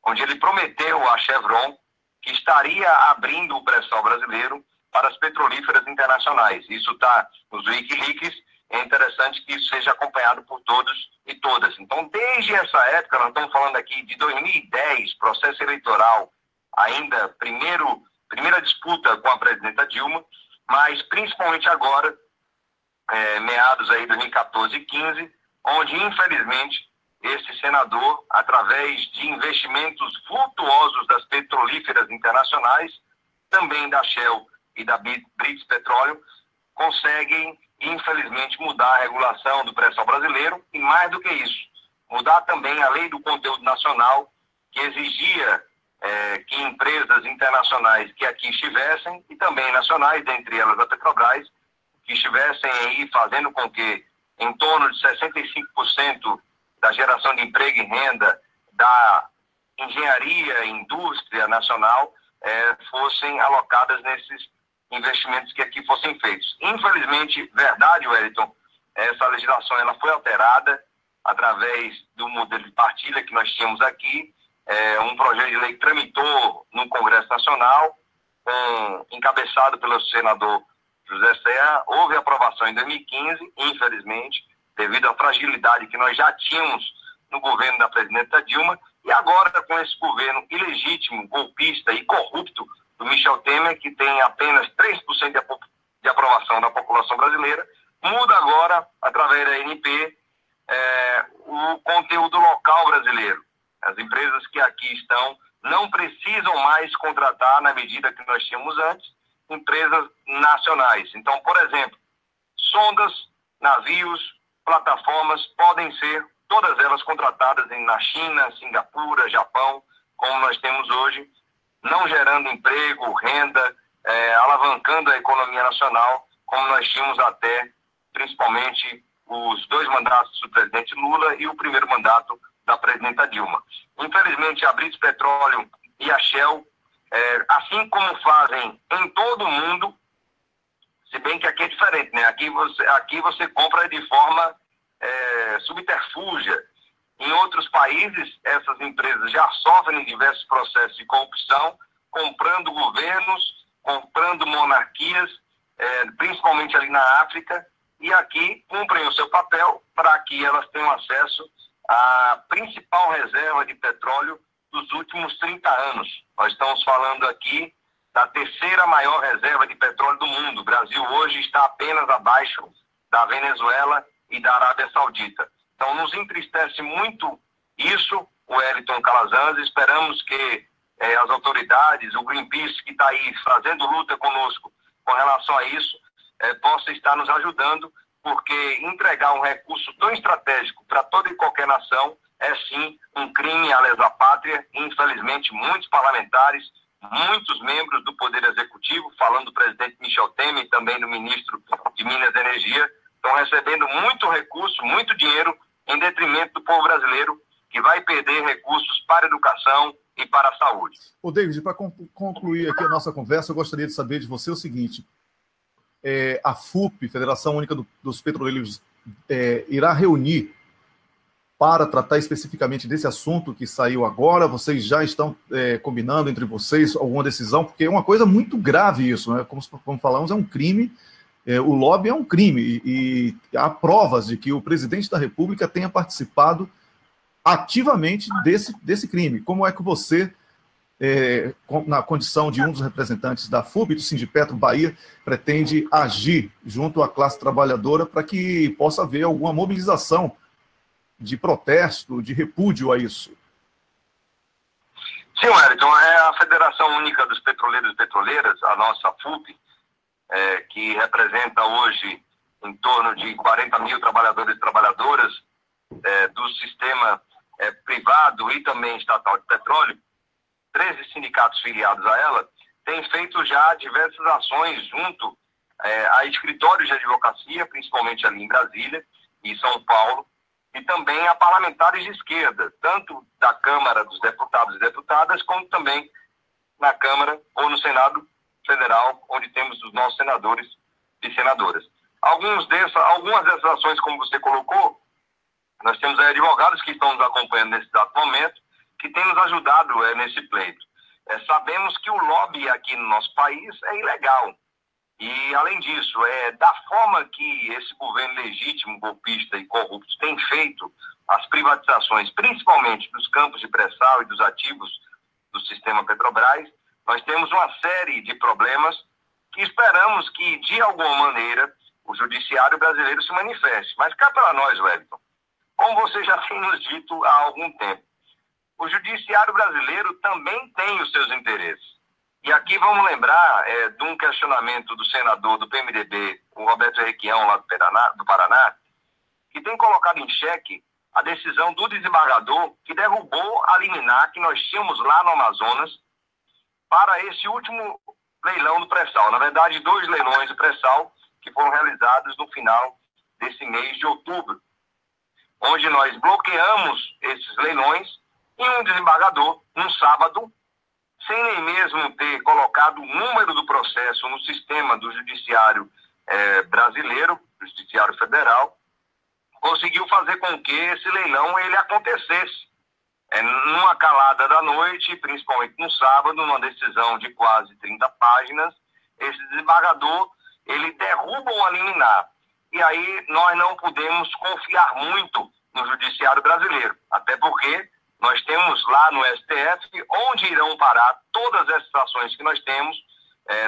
onde ele prometeu à Chevron que estaria abrindo o pré-sal brasileiro para as petrolíferas internacionais. Isso está nos Wikileaks. É interessante que isso seja acompanhado por todos e todas. Então, desde essa época, nós estamos falando aqui de 2010, processo eleitoral, ainda primeira disputa com a presidenta Dilma, mas principalmente agora, meados aí de 2014 e 2015, onde, infelizmente, esse senador, através de investimentos vultuosos das petrolíferas internacionais, também da Shell e da British Petroleum, conseguem, infelizmente, mudar a regulação do pré-sal brasileiro e, mais do que isso, mudar também a lei do conteúdo nacional, que exigia que empresas internacionais que aqui estivessem, e também nacionais, dentre elas a Petrobras, que estivessem aí fazendo com que em torno de 65% da geração de emprego e renda da engenharia e indústria nacional fossem alocadas nesses investimentos que aqui fossem feitos. Infelizmente, verdade, Wellington, essa legislação ela foi alterada através do modelo de partilha que nós tínhamos aqui, um projeto de lei que tramitou no Congresso Nacional, encabeçado pelo senador José Serra. Houve aprovação em 2015, infelizmente, devido à fragilidade que nós já tínhamos no governo da presidenta Dilma, e agora com esse governo ilegítimo, golpista e corrupto do Michel Temer, que tem apenas 3% de aprovação da população brasileira, muda agora, através da ANP, o conteúdo local brasileiro. As empresas que aqui estão não precisam mais contratar, na medida que nós tínhamos antes, empresas nacionais. Então, por exemplo, sondas, navios, plataformas podem ser todas elas contratadas na China, Singapura, Japão, como nós temos hoje, não gerando emprego, renda, alavancando a economia nacional, como nós tínhamos até, principalmente, os 2 mandatos do presidente Lula e o primeiro mandato da presidenta Dilma. Infelizmente, a British Petroleum e a Shell, assim como fazem em todo o mundo, se bem que aqui é diferente, né? Aqui você compra de forma subterfúgia. Em outros países, essas empresas já sofrem diversos processos de corrupção, comprando governos, comprando monarquias, principalmente ali na África, e aqui cumprem o seu papel para que elas tenham acesso à principal reserva de petróleo dos últimos 30 anos. Nós estamos falando aqui da 3ª maior reserva de petróleo do mundo. O Brasil hoje está apenas abaixo da Venezuela e da Arábia Saudita. Então, nos entristece muito isso, o Wellington Calazans. Esperamos que as autoridades, o Greenpeace, que está aí fazendo luta conosco com relação a isso, possa estar nos ajudando, porque entregar um recurso tão estratégico para toda e qualquer nação é, sim, um crime à lesa pátria. Infelizmente, muitos parlamentares, muitos membros do Poder Executivo, falando do presidente Michel Temer e também do ministro de Minas e Energia, estão recebendo muito recurso, muito dinheiro, em detrimento do povo brasileiro, que vai perder recursos para a educação e para a saúde. Ô, David, para concluir aqui a nossa conversa, eu gostaria de saber de você o seguinte: a FUP, Federação Única dos Petroleiros, irá reunir para tratar especificamente desse assunto que saiu agora? Vocês já estão combinando entre vocês alguma decisão? Porque é uma coisa muito grave isso, né? Como falamos, é um crime. O lobby é um crime e há provas de que o presidente da República tenha participado ativamente desse crime. Como é que você, na condição de um dos representantes da FUP, do Sindipetro Bahia, pretende agir junto à classe trabalhadora para que possa haver alguma mobilização de protesto, de repúdio a isso? Sim, Wellington, é a Federação Única dos Petroleiros e Petroleiras, a nossa FUP, que representa hoje em torno de 40 mil trabalhadores e trabalhadoras do sistema privado e também estatal de petróleo. 13 sindicatos filiados a ela têm feito já diversas ações junto a escritórios de advocacia, principalmente ali em Brasília e São Paulo, e também a parlamentares de esquerda, tanto da Câmara dos Deputados e Deputadas, como também na Câmara ou no Senado Federal, onde temos os nossos senadores e senadoras. Algumas dessas ações, como você colocou, nós temos advogados que estão nos acompanhando nesse exato momento, que têm nos ajudado nesse pleito. Sabemos que o lobby aqui no nosso país é ilegal. E, além disso, da forma que esse governo legítimo, golpista e corrupto tem feito as privatizações, principalmente dos campos de pré-sal e dos ativos do sistema Petrobras, nós temos uma série de problemas que esperamos que, de alguma maneira, o judiciário brasileiro se manifeste. Mas cá para nós, Wellington, como você já tem nos dito há algum tempo, o judiciário brasileiro também tem os seus interesses. E aqui vamos lembrar de um questionamento do senador do PMDB, o Roberto Requião, lá do Paraná, que tem colocado em xeque a decisão do desembargador que derrubou a liminar que nós tínhamos lá no Amazonas para esse último leilão do pré-sal. Na verdade, 2 leilões do pré-sal que foram realizados no final desse mês de outubro, onde nós bloqueamos esses leilões em um desembargador, num sábado, sem nem mesmo ter colocado o número do processo no sistema do judiciário brasileiro, do judiciário federal, conseguiu fazer com que esse leilão ele acontecesse. Numa calada da noite, principalmente no sábado, numa decisão de quase 30 páginas, esse desembargador ele derruba uma liminar. E aí nós não podemos confiar muito no judiciário brasileiro, até porque nós temos lá no STF, onde irão parar todas essas ações que nós temos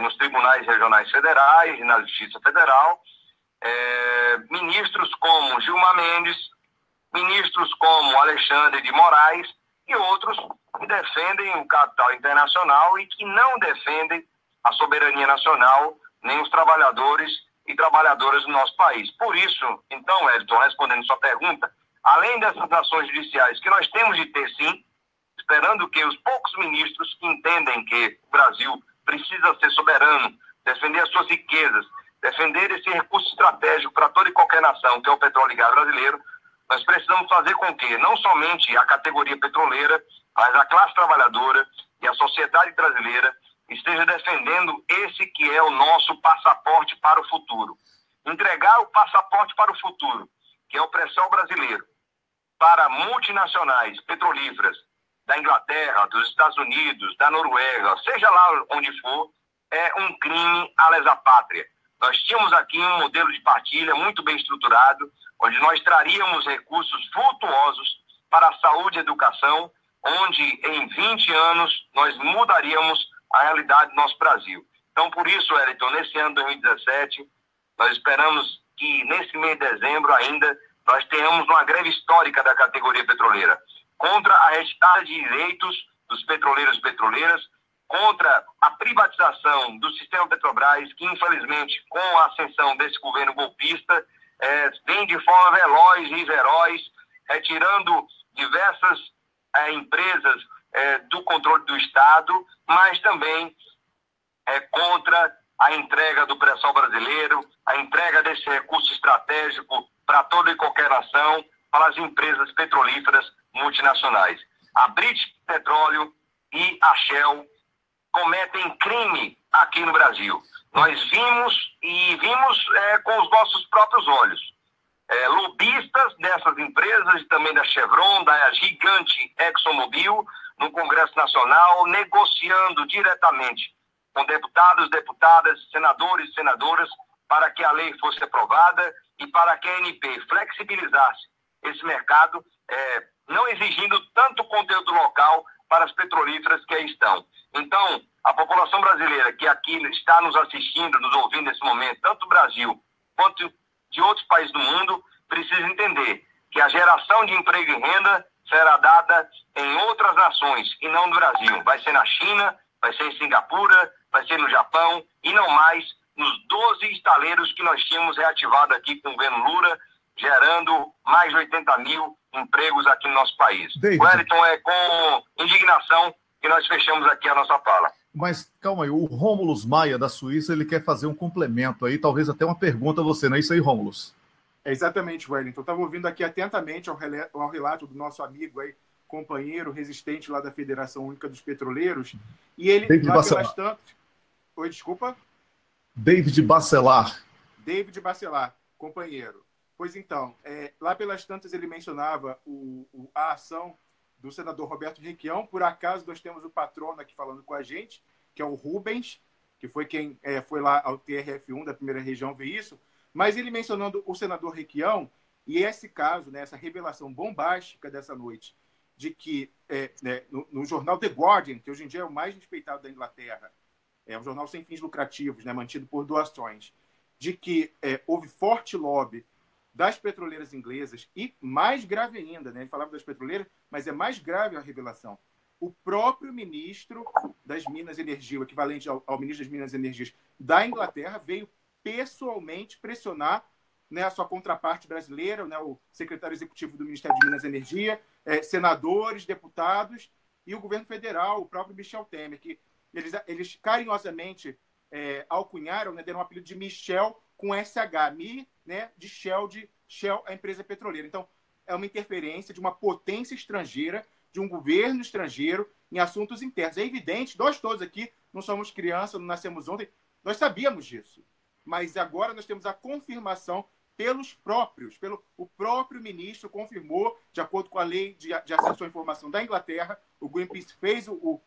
nos tribunais regionais federais e na Justiça Federal, ministros como Gilmar Mendes, ministros como Alexandre de Moraes e outros que defendem o capital internacional e que não defendem a soberania nacional, nem os trabalhadores e trabalhadoras do nosso país. Por isso, então, Wellington, respondendo sua pergunta, além dessas ações judiciais que nós temos de ter, sim, esperando que os poucos ministros que entendem que o Brasil precisa ser soberano, defender as suas riquezas, defender esse recurso estratégico para toda e qualquer nação, que é o petróleo e gás brasileiro, nós precisamos fazer com que não somente a categoria petroleira, mas a classe trabalhadora e a sociedade brasileira esteja defendendo esse que é o nosso passaporte para o futuro. Entregar o passaporte para o futuro, que é o pré-sal brasileiro, para multinacionais petrolíferas da Inglaterra, dos Estados Unidos, da Noruega, seja lá onde for, é um crime à lesa pátria. Nós tínhamos aqui um modelo de partilha muito bem estruturado, onde nós traríamos recursos vultuosos para a saúde e educação, onde em 20 anos nós mudaríamos a realidade do nosso Brasil. Então, por isso, Wellington, nesse ano de 2017, nós esperamos que nesse mês de dezembro ainda nós tenhamos uma greve histórica da categoria petroleira, contra a retirada de direitos dos petroleiros e petroleiras, contra a privatização do sistema Petrobras, que infelizmente com a ascensão desse governo golpista, vem de forma veloz e veroz, retirando diversas empresas do controle do Estado, mas também contra a entrega do pré-sal brasileiro, a entrega desse recurso estratégico para toda e qualquer nação, para as empresas petrolíferas multinacionais. A British Petroleum e a Shell cometem crime aqui no Brasil. Nós vimos com os nossos próprios olhos. Lobistas dessas empresas e também da Chevron, da gigante ExxonMobil, no Congresso Nacional, negociando diretamente com deputados, deputadas, senadores e senadoras, para que a lei fosse aprovada e para que a ANP flexibilizasse esse mercado, não exigindo tanto conteúdo local para as petrolíferas que aí estão. Então, a população brasileira que aqui está nos assistindo, nos ouvindo nesse momento, tanto do Brasil quanto de outros países do mundo, precisa entender que a geração de emprego e renda será dada em outras nações e não no Brasil. Vai ser na China, vai ser em Singapura, vai ser no Japão e não mais nos 12 estaleiros que nós tínhamos reativado aqui com o governo Lula, gerando mais de 80 mil empregos aqui no nosso país. Wellington, é com indignação que nós fechamos aqui a nossa fala. Mas calma aí, o Rômulus Maia da Suíça, ele quer fazer um complemento aí, talvez até uma pergunta a você, não é isso aí, Rômulus? Exatamente, Wellington. Estava ouvindo aqui atentamente ao relato do nosso amigo aí, companheiro resistente lá da Federação Única dos Petroleiros, e ele, David lá Bacelar. pelas tantas... Oi, desculpa? David Bacelar. David Bacelar, companheiro. Pois então, lá pelas tantas ele mencionava a ação do senador Roberto Requião. Por acaso nós temos o patrono aqui falando com a gente, que é o Rubens, que foi quem foi lá ao TRF1 da primeira região ver isso, mas ele mencionando o senador Requião e esse caso, né, essa revelação bombástica dessa noite, de que no jornal The Guardian, que hoje em dia é o mais respeitado da Inglaterra, é um jornal sem fins lucrativos, né, mantido por doações, de que houve forte lobby das petroleiras inglesas e, mais grave ainda, né, ele falava das petroleiras, mas é mais grave a revelação. O próprio ministro das Minas e Energia, o equivalente ao ministro das Minas e Energias da Inglaterra, veio pessoalmente pressionar né, a sua contraparte brasileira, né, o secretário executivo do Ministério de Minas e Energia, senadores, deputados e o governo federal, o próprio Michel Temer, que eles carinhosamente alcunharam, né, deram um apelido de Michel com SH, Mi, né, de Shell, a empresa petroleira. Então, é uma interferência de uma potência estrangeira, de um governo estrangeiro em assuntos internos. É evidente, nós todos aqui não somos crianças, não nascemos ontem, nós sabíamos disso. Mas agora nós temos a confirmação o próprio ministro confirmou, de acordo com a lei de acesso à informação da Inglaterra, o Greenpeace fez o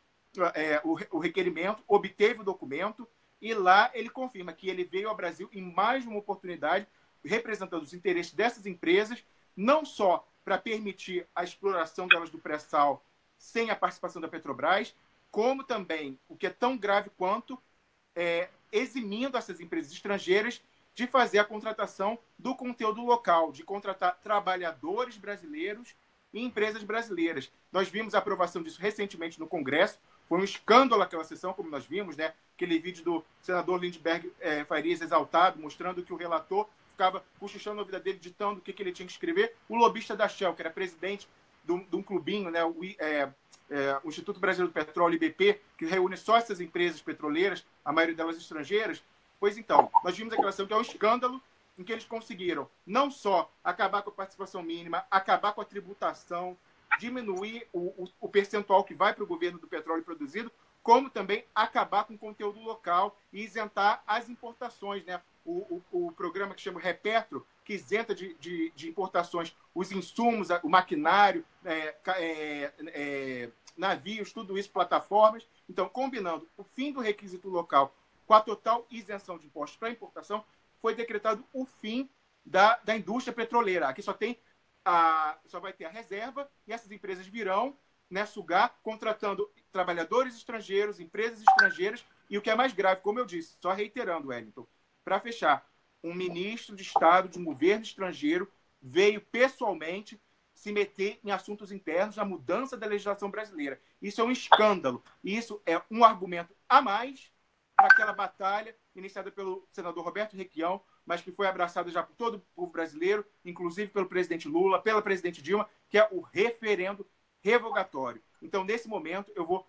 requerimento, obteve o documento, e lá ele confirma que ele veio ao Brasil em mais uma oportunidade, representando os interesses dessas empresas, não só para permitir a exploração delas do pré-sal sem a participação da Petrobras, como também, o que é tão grave quanto, eximindo essas empresas estrangeiras de fazer a contratação do conteúdo local, de contratar trabalhadores brasileiros e empresas brasileiras. Nós vimos a aprovação disso recentemente no Congresso, foi um escândalo aquela sessão, como nós vimos, né? Aquele vídeo do senador Lindbergh Farias exaltado, mostrando que o relator ficava cochichando na vida dele, ditando o que ele tinha que escrever. O lobista da Shell, que era presidente de um clubinho, né? O Instituto Brasileiro do Petróleo, IBP, que reúne só essas empresas petroleiras, a maioria delas estrangeiras. Pois então, nós vimos aquela ação que é um escândalo, em que eles conseguiram não só acabar com a participação mínima, acabar com a tributação, diminuir o percentual que vai para o governo do petróleo produzido, como também acabar com o conteúdo local e isentar as importações, né? O programa que chama Repetro, que isenta de importações os insumos, o maquinário, navios, tudo isso, plataformas. Então, combinando o fim do requisito local com a total isenção de impostos para importação, foi decretado o fim da indústria petroleira. Aqui só vai ter a reserva e essas empresas virão, né, sugar, contratando trabalhadores estrangeiros, empresas estrangeiras, e o que é mais grave, como eu disse, só reiterando, Wellington, para fechar, um ministro de Estado de um governo estrangeiro veio pessoalmente se meter em assuntos internos na mudança da legislação brasileira. Isso é um escândalo. Isso é um argumento a mais para aquela batalha iniciada pelo senador Roberto Requião, mas que foi abraçada já por todo o povo brasileiro, inclusive pelo presidente Lula, pela presidente Dilma, que é o referendo revogatório. Então, nesse momento, eu vou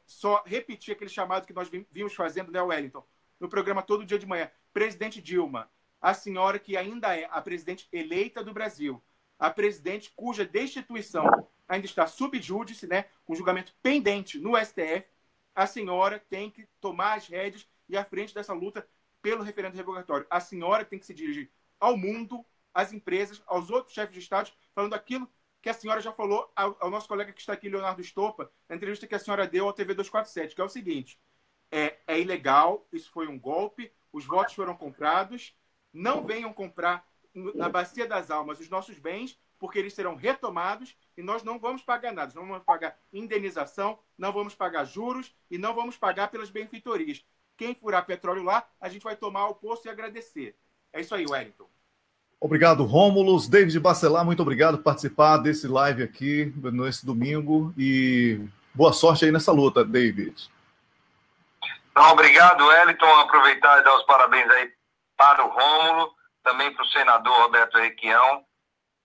só repetir aquele chamado que nós vimos fazendo, né, Wellington, no programa todo dia de manhã. Presidente Dilma, a senhora que ainda é a presidente eleita do Brasil, a presidente cuja destituição ainda está sub júdice, né, com julgamento pendente no STF, a senhora tem que tomar as rédeas e à frente dessa luta pelo referendo revogatório. A senhora tem que se dirigir ao mundo, às empresas, aos outros chefes de Estado, falando aquilo que a senhora já falou ao nosso colega que está aqui, Leonardo Stoppa, na entrevista que a senhora deu ao TV 247, que é o seguinte: é ilegal, isso foi um golpe, os votos foram comprados, não venham comprar na Bacia das Almas os nossos bens, porque eles serão retomados e nós não vamos pagar nada, não vamos pagar indenização, não vamos pagar juros e não vamos pagar pelas benfeitorias. Quem furar petróleo lá, a gente vai tomar o poço e agradecer. É isso aí, Wellington. Obrigado, Rômulus. David Bacelar, muito obrigado por participar desse live aqui nesse domingo e boa sorte aí nessa luta, David. Então, obrigado, Wellington. Aproveitar e dar os parabéns aí para o Rômulo, também para o senador Roberto Requião,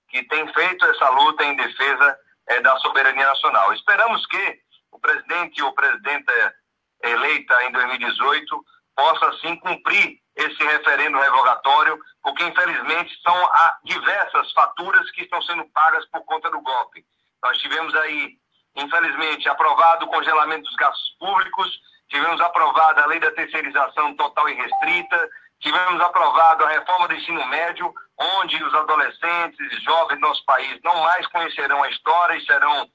que tem feito essa luta em defesa da soberania nacional. Esperamos que o presidente ou presidenta eleita em 2018 possa, sim, cumprir esse referendo revogatório, porque, infelizmente, são diversas faturas que estão sendo pagas por conta do golpe. Nós tivemos aí, infelizmente, aprovado o congelamento dos gastos públicos, tivemos aprovado a lei da terceirização total e restrita, tivemos aprovado a reforma do ensino médio, onde os adolescentes e jovens do nosso país não mais conhecerão a história e serão,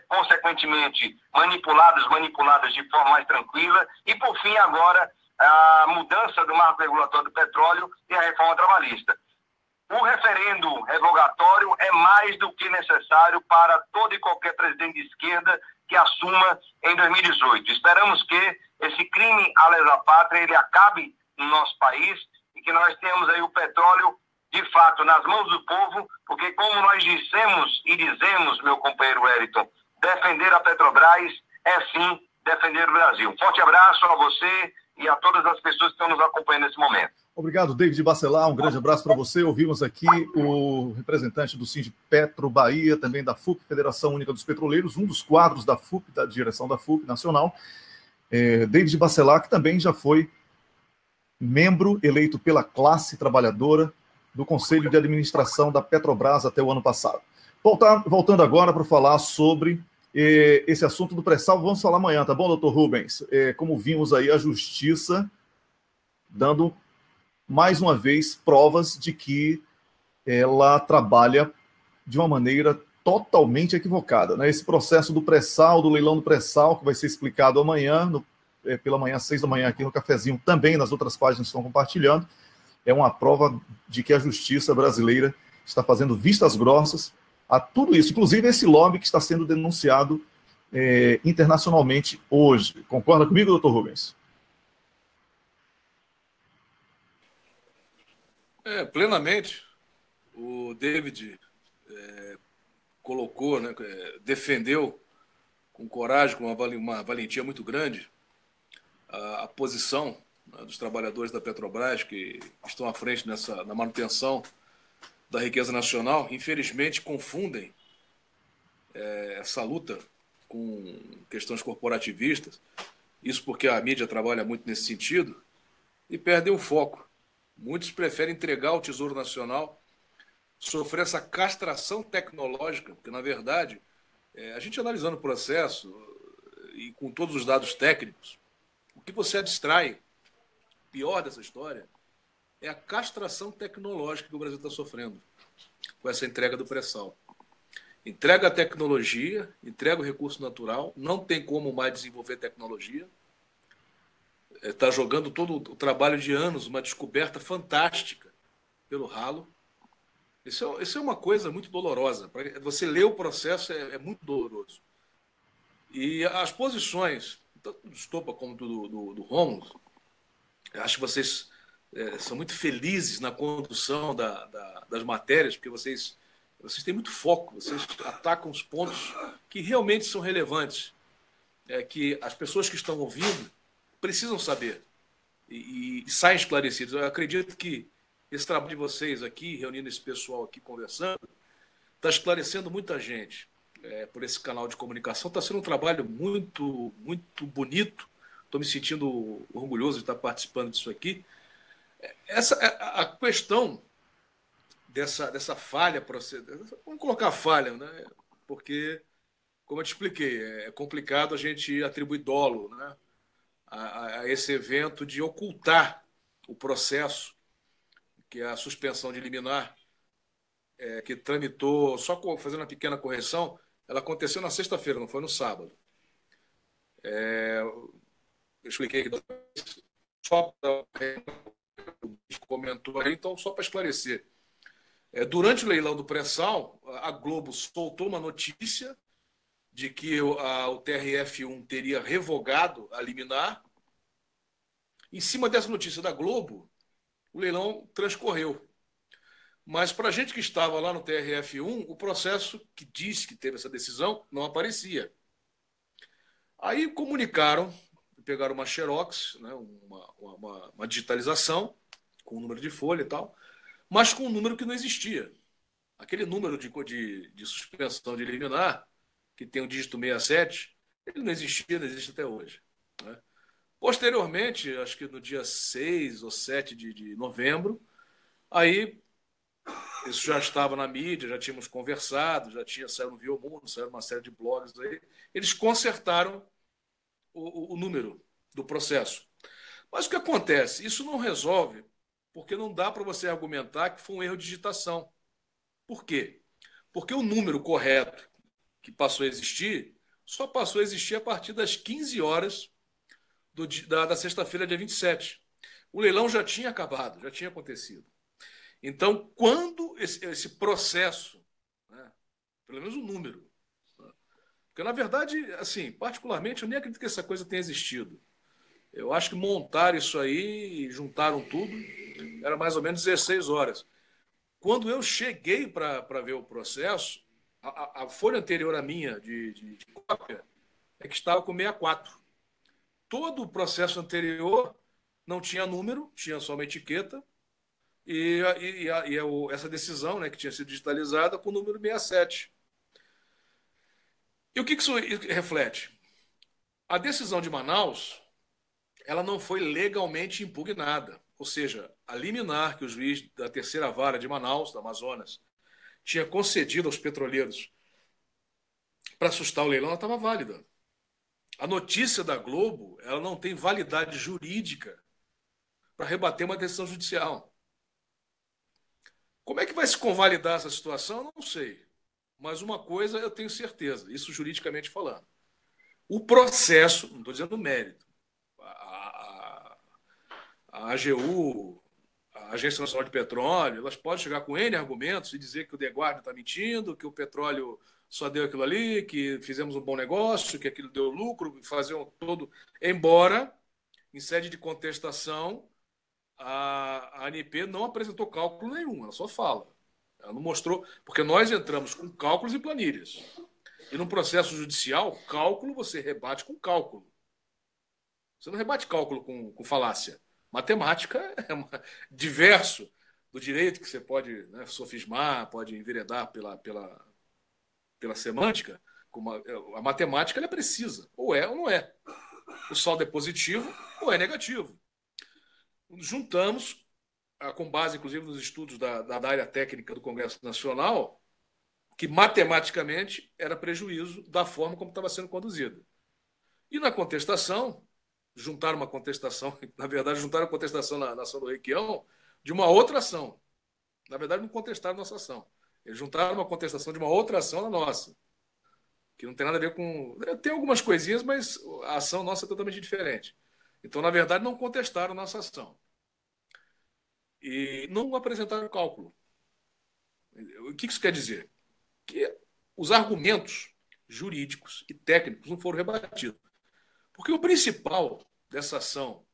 consequentemente, manipuladas de forma mais tranquila. E, por fim, agora, a mudança do marco regulatório do petróleo e a reforma trabalhista. O referendo revogatório é mais do que necessário para todo e qualquer presidente de esquerda que assuma em 2018. Esperamos que esse crime à lesa pátria ele acabe no nosso país e que nós tenhamos aí o petróleo, de fato, nas mãos do povo, porque, como nós dissemos e dizemos, meu companheiro Wellington, defender a Petrobras é, sim, defender o Brasil. Um forte abraço a você e a todas as pessoas que estão nos acompanhando nesse momento. Obrigado, David Bacelar. Um grande abraço para você. Ouvimos aqui o representante do Sindipetro Bahia, também da FUP, Federação Única dos Petroleiros, um dos quadros da FUP, da direção da FUP Nacional. David Bacelar, que também já foi membro eleito pela classe trabalhadora do Conselho de Administração da Petrobras até o ano passado. Voltando agora para falar sobre esse assunto do pré-sal, vamos falar amanhã, tá bom, doutor Rubens? Como vimos aí, a Justiça dando, mais uma vez, provas de que ela trabalha de uma maneira totalmente equivocada, né? Esse processo do pré-sal, do leilão do pré-sal, que vai ser explicado amanhã, pela manhã, 6 da manhã, aqui no Cafezinho, também nas outras páginas que estão compartilhando, é uma prova de que a justiça brasileira está fazendo vistas grossas a tudo isso, inclusive esse lobby que está sendo denunciado internacionalmente hoje. Concorda comigo, doutor Rubens? Plenamente. O David colocou, né, defendeu com coragem, com uma valentia muito grande, a posição, né, dos trabalhadores da Petrobras que estão à frente na manutenção da riqueza nacional. Infelizmente, confundem essa luta com questões corporativistas, isso porque a mídia trabalha muito nesse sentido, e perdem o foco. Muitos preferem entregar o Tesouro Nacional, sofrer essa castração tecnológica, porque, na verdade, a gente analisando o processo e com todos os dados técnicos, o que você abstrai, pior dessa história, é a castração tecnológica que o Brasil está sofrendo com essa entrega do pré-sal. Entrega a tecnologia, entrega o recurso natural, não tem como mais desenvolver tecnologia, está jogando todo o trabalho de anos, uma descoberta fantástica pelo ralo. Isso é uma coisa muito dolorosa. Você ler o processo é muito doloroso. E as posições, tanto do Estopa como do Rômulo, acho que vocês são muito felizes na condução das matérias, porque vocês têm muito foco, vocês atacam os pontos que realmente são relevantes, que as pessoas que estão ouvindo precisam saber e saem esclarecidos. Eu acredito que esse trabalho de vocês aqui, reunindo esse pessoal aqui, conversando, está esclarecendo muita gente por esse canal de comunicação. Está sendo um trabalho muito, muito bonito. Estou me sentindo orgulhoso de estar participando disso aqui. A questão dessa falha, vamos colocar falha, né? Porque, como eu te expliquei, é complicado a gente atribuir dolo, né, a esse evento de ocultar o processo, que é a suspensão de liminar, que tramitou, só fazendo uma pequena correção, ela aconteceu na sexta-feira, não foi no sábado. Eu expliquei aqui, só comentou aí, então só para esclarecer. Durante o leilão do pré-sal, a Globo soltou uma notícia de que o TRF1 teria revogado a liminar. Em cima dessa notícia da Globo, o leilão transcorreu. Mas para a gente que estava lá no TRF1, o processo que disse que teve essa decisão não aparecia. Aí comunicaram, pegaram uma xerox, né, uma digitalização, com o número de folha e tal, mas com um número que não existia. Aquele número de suspensão de liminar, que tem o dígito 67, ele não existia, não existe até hoje, né? Posteriormente, acho que no dia 6 ou 7 de novembro, aí isso já estava na mídia, já tínhamos conversado, já tinha saído no Biomundo, saiu uma série de blogs aí, eles consertaram o número do processo. Mas o que acontece? Isso não resolve, porque não dá para você argumentar que foi um erro de digitação. Por quê? Porque o número correto que passou a existir só passou a existir a partir das 15 horas da sexta-feira, dia 27. O leilão já tinha acabado, já tinha acontecido. Então, quando esse processo, né, pelo menos o número, né, porque, na verdade, assim, particularmente, eu nem acredito que essa coisa tenha existido. Eu acho que montaram isso aí e juntaram tudo, era mais ou menos 16 horas. Quando eu cheguei para ver o processo, a folha anterior à minha de cópia é que estava com 64. Todo o processo anterior não tinha número, tinha só uma etiqueta, essa decisão, né, que tinha sido digitalizada, com o número 67. E o que isso reflete? A decisão de Manaus, ela não foi legalmente impugnada. Ou seja, a liminar que o juiz da terceira vara de Manaus, do Amazonas, tinha concedido aos petroleiros para assustar o leilão, ela estava válida. A notícia da Globo, ela não tem validade jurídica para rebater uma decisão judicial. Como é que vai se convalidar essa situação? Eu não sei. Mas uma coisa eu tenho certeza, isso juridicamente falando. O processo, não estou dizendo o mérito, a AGU, a Agência Nacional de Petróleo, elas podem chegar com N argumentos e dizer que o The Guardian está mentindo, que o petróleo só deu aquilo ali, que fizemos um bom negócio, que aquilo deu lucro, fazer um todo. Embora, em sede de contestação, a ANP não apresentou cálculo nenhum, ela só fala. Ela não mostrou, porque nós entramos com cálculos e planilhas. E num processo judicial, cálculo você rebate com cálculo. Você não rebate cálculo com falácia. Matemática é diverso do direito que você pode, né, sofismar, pode enveredar pela semântica. A matemática ela é precisa, ou é ou não é. O saldo é positivo ou é negativo. Juntamos, com base, inclusive, nos estudos da área técnica do Congresso Nacional, que matematicamente era prejuízo da forma como estava sendo conduzida. E na contestação, juntaram uma contestação, na verdade, juntaram a contestação na ação do Requião de uma outra ação. Na verdade, não contestaram a nossa ação. Eles juntaram uma contestação de uma outra ação na nossa, que não tem nada a ver com... Tem algumas coisinhas, mas a ação nossa é totalmente diferente. Então, na verdade, não contestaram a nossa ação. E não apresentaram cálculo. O que isso quer dizer? Que os argumentos jurídicos e técnicos não foram rebatidos. Porque o principal dessa ação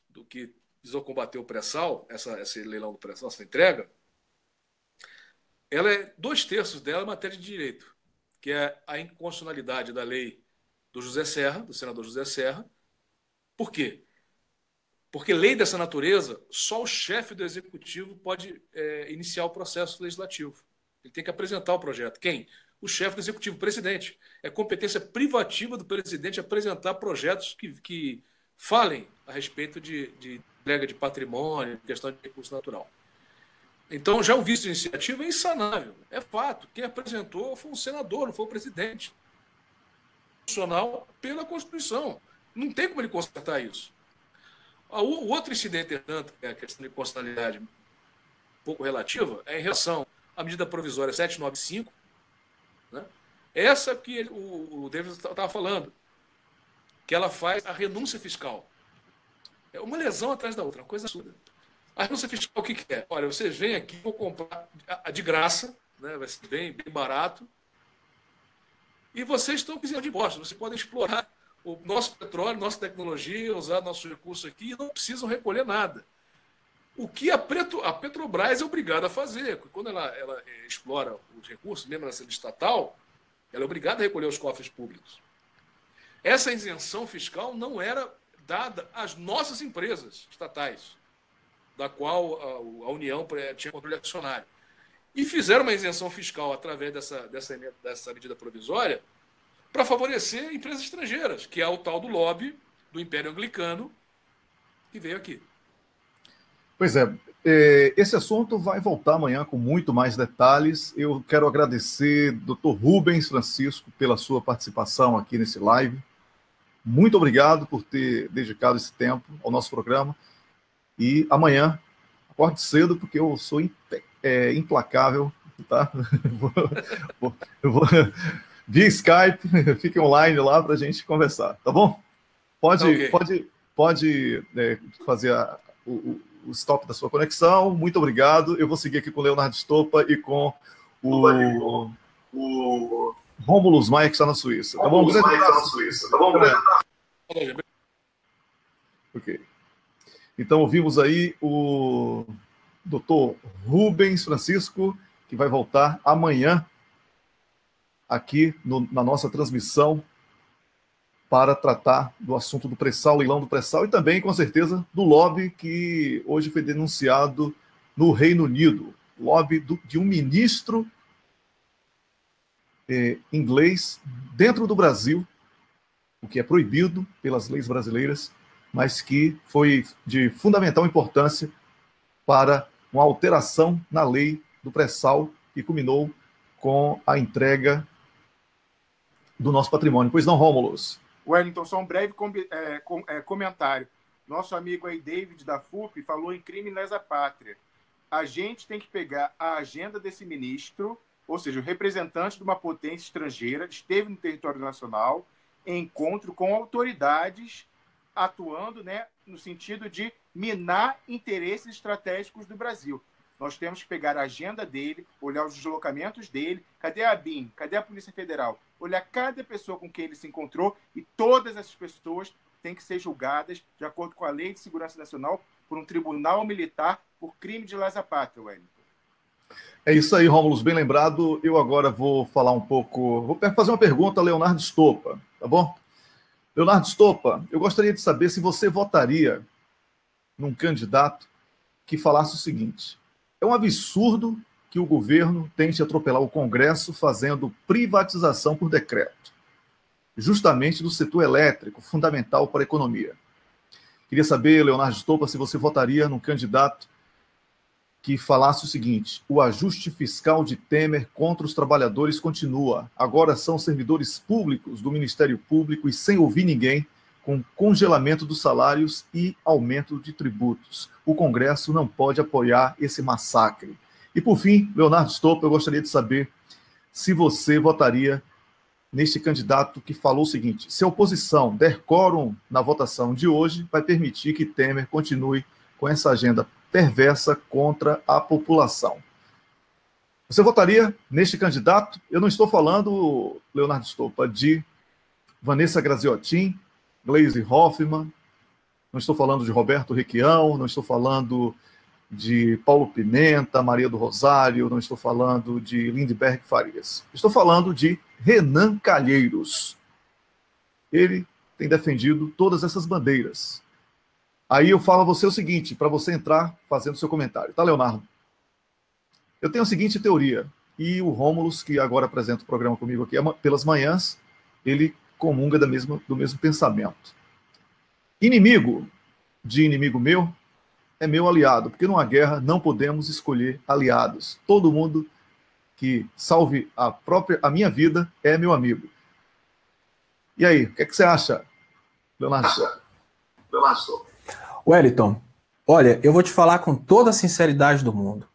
do que visou combater o pré-sal, esse leilão do pré-sal, essa entrega, ela é 2/3 dela é matéria de direito, que é a inconstitucionalidade da lei do José Serra, do senador José Serra. Por quê? Porque lei dessa natureza, só o chefe do executivo pode iniciar o processo legislativo. Ele tem que apresentar o projeto. Quem? O chefe do executivo, o presidente. É competência privativa do presidente apresentar projetos que falem a respeito de entrega de patrimônio, questão de recurso natural. Então, já o vício de iniciativa é insanável. É fato. Quem apresentou foi um senador, não foi o presidente. Constitucional pela Constituição. Não tem como ele consertar isso. O outro incidente, portanto, que é a questão de constitucionalidade um pouco relativa, é em relação à medida provisória 795, né? Essa que o David estava falando, que ela faz a renúncia fiscal. É uma lesão atrás da outra, uma coisa absurda. A renúncia fiscal, o que é? Olha, vocês vêm aqui, vou comprar de graça, né? Vai ser bem barato, e vocês estão pisando de impostos, vocês podem explorar o nosso petróleo, nossa tecnologia, usar nossos recursos aqui e não precisam recolher nada. O que a Petrobras é obrigada a fazer, porque quando ela explora os recursos, mesmo na sede estatal, ela é obrigada a recolher os cofres públicos. Essa isenção fiscal não era dada às nossas empresas estatais, da qual a União tinha controle acionário. E fizeram uma isenção fiscal através dessa medida provisória para favorecer empresas estrangeiras, que é o tal do lobby do Império Anglicano que veio aqui. Pois é, esse assunto vai voltar amanhã com muito mais detalhes. Eu quero agradecer Dr. Rubens Francisco pela sua participação aqui nesse live. Muito obrigado por ter dedicado esse tempo ao nosso programa. E amanhã, acorde cedo, porque eu sou implacável, tá? Eu vou via Skype, fique online lá para a gente conversar, tá bom? Pode fazer o stop da sua conexão. Muito obrigado. Eu vou seguir aqui com o Leonardo Stoppa e com o Rômulus Maia, que está na Suíça. Tá bom? Ok. Então, ouvimos aí o Dr. Rubens Francisco, que vai voltar amanhã aqui na nossa transmissão para tratar do assunto do pré-sal, leilão do pré-sal, e também, com certeza, do lobby que hoje foi denunciado no Reino Unido. Lobby de um ministro inglês dentro do Brasil, o que é proibido pelas leis brasileiras, mas que foi de fundamental importância para uma alteração na lei do pré-sal, que culminou com a entrega do nosso patrimônio. Pois não, Rômulos? Wellington, só um breve comentário. Nosso amigo aí, David da FUP, falou em crime lesa pátria. A gente tem que pegar a agenda desse ministro, ou seja, o representante de uma potência estrangeira, esteve no território nacional, em encontro com autoridades atuando, né, no sentido de minar interesses estratégicos do Brasil. Nós temos que pegar a agenda dele, olhar os deslocamentos dele, cadê a BIM, cadê a Polícia Federal, olhar cada pessoa com quem ele se encontrou, e todas essas pessoas têm que ser julgadas de acordo com a Lei de Segurança Nacional por um tribunal militar por crime de lesa pátria, Wellington. É isso aí, Rômulo, bem lembrado. Eu agora vou falar um pouco, vou fazer uma pergunta a Leonardo Stoppa, tá bom? Leonardo Stoppa, eu gostaria de saber se você votaria num candidato que falasse o seguinte: é um absurdo que o governo tente atropelar o Congresso fazendo privatização por decreto, justamente do setor elétrico, fundamental para a economia. Queria saber, Leonardo Stoppa, se você votaria num candidato que falasse o seguinte: o ajuste fiscal de Temer contra os trabalhadores continua. Agora são servidores públicos do Ministério Público e sem ouvir ninguém, com congelamento dos salários e aumento de tributos. O Congresso não pode apoiar esse massacre. E, por fim, Leonardo Stoppa, eu gostaria de saber se você votaria neste candidato que falou o seguinte: se a oposição der quórum na votação de hoje, vai permitir que Temer continue com essa agenda perversa contra a população. Você votaria neste candidato? Eu não estou falando, Leonardo Stoppa, de Vanessa Graziotin, Gleisi Hoffmann, não estou falando de Roberto Requião, não estou falando de Paulo Pimenta, Maria do Rosário, não estou falando de Lindbergh Farias. Estou falando de Renan Calheiros. Ele tem defendido todas essas bandeiras. Aí eu falo a você o seguinte, para você entrar fazendo seu comentário. Tá, Leonardo? Eu tenho a seguinte teoria, e o Rômulo, que agora apresenta o programa comigo aqui pelas manhãs, ele comunga do mesmo pensamento. Inimigo de inimigo meu é meu aliado, porque numa guerra não podemos escolher aliados. Todo mundo que salve a minha vida é meu amigo. E aí, o que é que você acha, Leonardo? Wellington, olha, eu vou te falar com toda a sinceridade do mundo.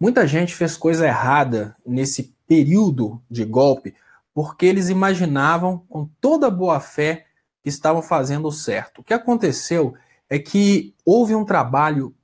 Muita gente fez coisa errada nesse período de golpe porque eles imaginavam, com toda boa fé, que estavam fazendo o certo. O que aconteceu é que houve um trabalho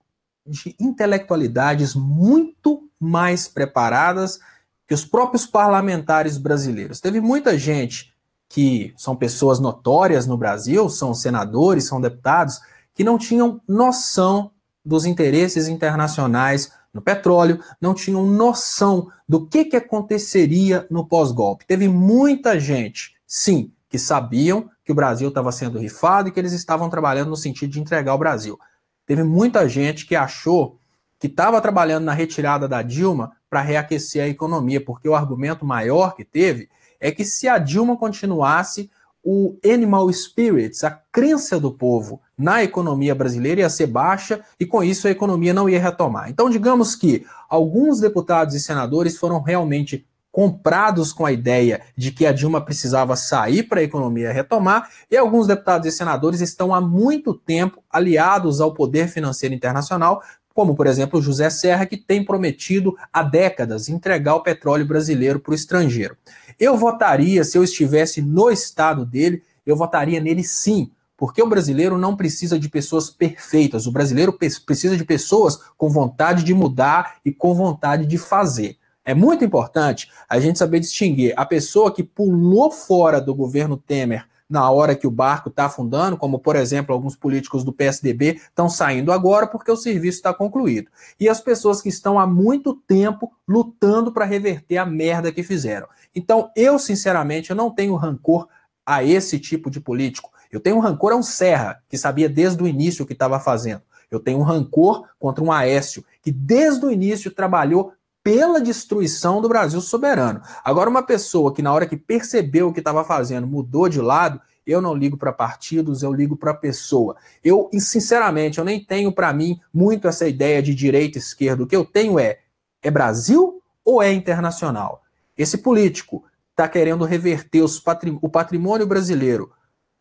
de intelectualidades muito mais preparadas que os próprios parlamentares brasileiros. Teve muita gente que são pessoas notórias no Brasil, são senadores, são deputados, que não tinham noção dos interesses internacionais no petróleo, não tinham noção do que aconteceria no pós-golpe. Teve muita gente, sim, que sabiam que o Brasil estava sendo rifado e que eles estavam trabalhando no sentido de entregar o Brasil. Teve muita gente que achou que estava trabalhando na retirada da Dilma para reaquecer a economia, porque o argumento maior que teve é que se a Dilma continuasse, o animal spirits, a crença do povo na economia brasileira ia ser baixa e com isso a economia não ia retomar. Então digamos que alguns deputados e senadores foram realmente comprados com a ideia de que a Dilma precisava sair para a economia retomar, e alguns deputados e senadores estão há muito tempo aliados ao poder financeiro internacional, como, por exemplo, o José Serra, que tem prometido há décadas entregar o petróleo brasileiro para o estrangeiro. Eu votaria, se eu estivesse no estado dele, eu votaria nele sim, porque o brasileiro não precisa de pessoas perfeitas, o brasileiro precisa de pessoas com vontade de mudar e com vontade de fazer. É muito importante a gente saber distinguir a pessoa que pulou fora do governo Temer na hora que o barco está afundando, como, por exemplo, alguns políticos do PSDB estão saindo agora porque o serviço está concluído. E as pessoas que estão há muito tempo lutando para reverter a merda que fizeram. Então, eu, sinceramente, eu não tenho rancor a esse tipo de político. Eu tenho rancor a um Serra, que sabia desde o início o que estava fazendo. Eu tenho um rancor contra um Aécio, que desde o início trabalhou pela destruição do Brasil soberano. Agora, uma pessoa que na hora que percebeu o que estava fazendo mudou de lado, eu não ligo para partidos, eu ligo para a pessoa. Eu, sinceramente, eu nem tenho para mim muito essa ideia de direita e esquerda. O que eu tenho é Brasil ou é internacional? Esse político está querendo reverter o patrimônio brasileiro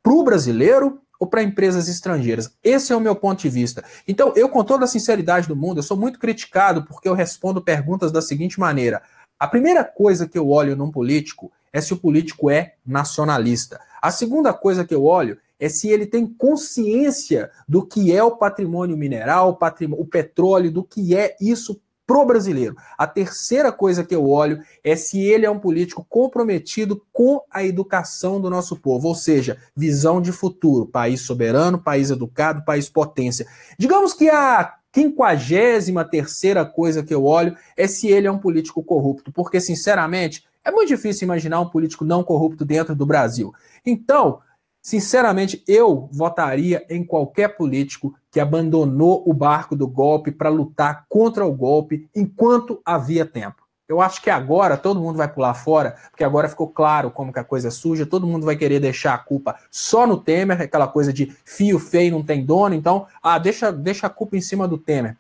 para o brasileiro ou para empresas estrangeiras? Esse é o meu ponto de vista. Então, eu, com toda a sinceridade do mundo, eu sou muito criticado porque eu respondo perguntas da seguinte maneira. A primeira coisa que eu olho num político é se o político é nacionalista. A segunda coisa que eu olho é se ele tem consciência do que é o patrimônio mineral, o petróleo, do que é isso pro brasileiro. A terceira coisa que eu olho é se ele é um político comprometido com a educação do nosso povo, ou seja, visão de futuro, país soberano, país educado, país potência. Digamos que a 53ª coisa que eu olho é se ele é um político corrupto, porque, sinceramente, é muito difícil imaginar um político não corrupto dentro do Brasil. Então, sinceramente, eu votaria em qualquer político que abandonou o barco do golpe para lutar contra o golpe enquanto havia tempo. Eu acho que agora todo mundo vai pular fora, porque agora ficou claro como que a coisa é suja, todo mundo vai querer deixar a culpa só no Temer, aquela coisa de fio feio não tem dono, então, deixa a culpa em cima do Temer.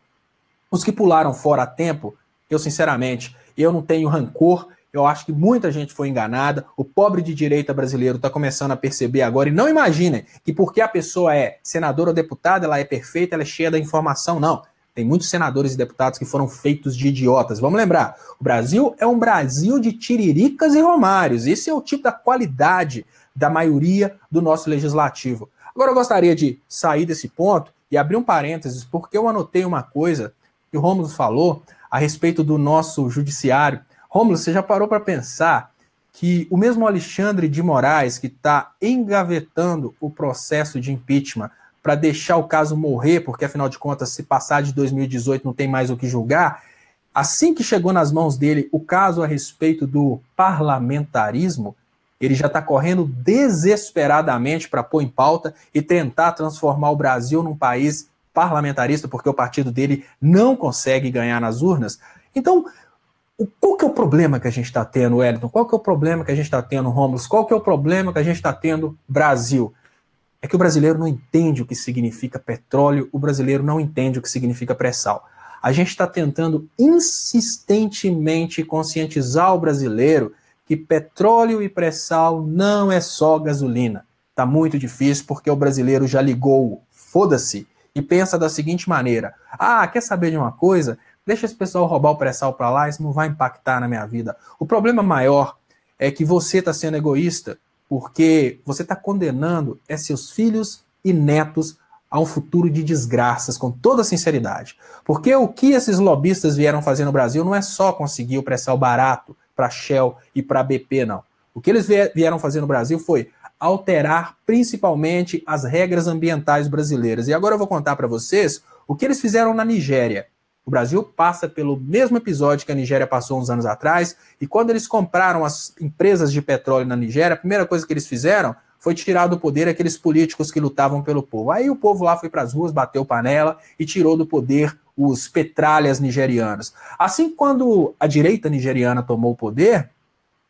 Os que pularam fora a tempo, eu sinceramente, eu não tenho rancor. Eu acho que muita gente foi enganada. O pobre de direita brasileiro está começando a perceber agora. E não imaginem que porque a pessoa é senadora ou deputada, ela é perfeita, ela é cheia da informação. Não. Tem muitos senadores e deputados que foram feitos de idiotas. Vamos lembrar, o Brasil é um Brasil de tiriricas e romários. Esse é o tipo da qualidade da maioria do nosso legislativo. Agora eu gostaria de sair desse ponto e abrir um parênteses, porque eu anotei uma coisa que o Rômulo falou a respeito do nosso judiciário. Rômulo, você já parou para pensar que o mesmo Alexandre de Moraes, que está engavetando o processo de impeachment para deixar o caso morrer, porque afinal de contas, se passar de 2018 não tem mais o que julgar, assim que chegou nas mãos dele o caso a respeito do parlamentarismo, ele já está correndo desesperadamente para pôr em pauta e tentar transformar o Brasil num país parlamentarista, porque o partido dele não consegue ganhar nas urnas. Então, qual que é o problema que a gente está tendo, Wellington? Qual que é o problema que a gente está tendo, Rômulo? Qual que é o problema que a gente está tendo, Brasil? É que o brasileiro não entende o que significa petróleo, o brasileiro não entende o que significa pré-sal. A gente está tentando insistentemente conscientizar o brasileiro que petróleo e pré-sal não é só gasolina. Está muito difícil porque o brasileiro já ligou, foda-se, e pensa da seguinte maneira: quer saber de uma coisa? Deixa esse pessoal roubar o pré-sal para lá, isso não vai impactar na minha vida. O problema maior é que você está sendo egoísta porque você está condenando seus filhos e netos a um futuro de desgraças, com toda sinceridade. Porque o que esses lobistas vieram fazer no Brasil não é só conseguir o pré-sal barato para Shell e para BP, não. O que eles vieram fazer no Brasil foi alterar principalmente as regras ambientais brasileiras. E agora eu vou contar para vocês o que eles fizeram na Nigéria. O Brasil passa pelo mesmo episódio que a Nigéria passou uns anos atrás, e quando eles compraram as empresas de petróleo na Nigéria, a primeira coisa que eles fizeram foi tirar do poder aqueles políticos que lutavam pelo povo. Aí o povo lá foi para as ruas, bateu panela e tirou do poder os petralhas nigerianos. Assim, quando a direita nigeriana tomou o poder,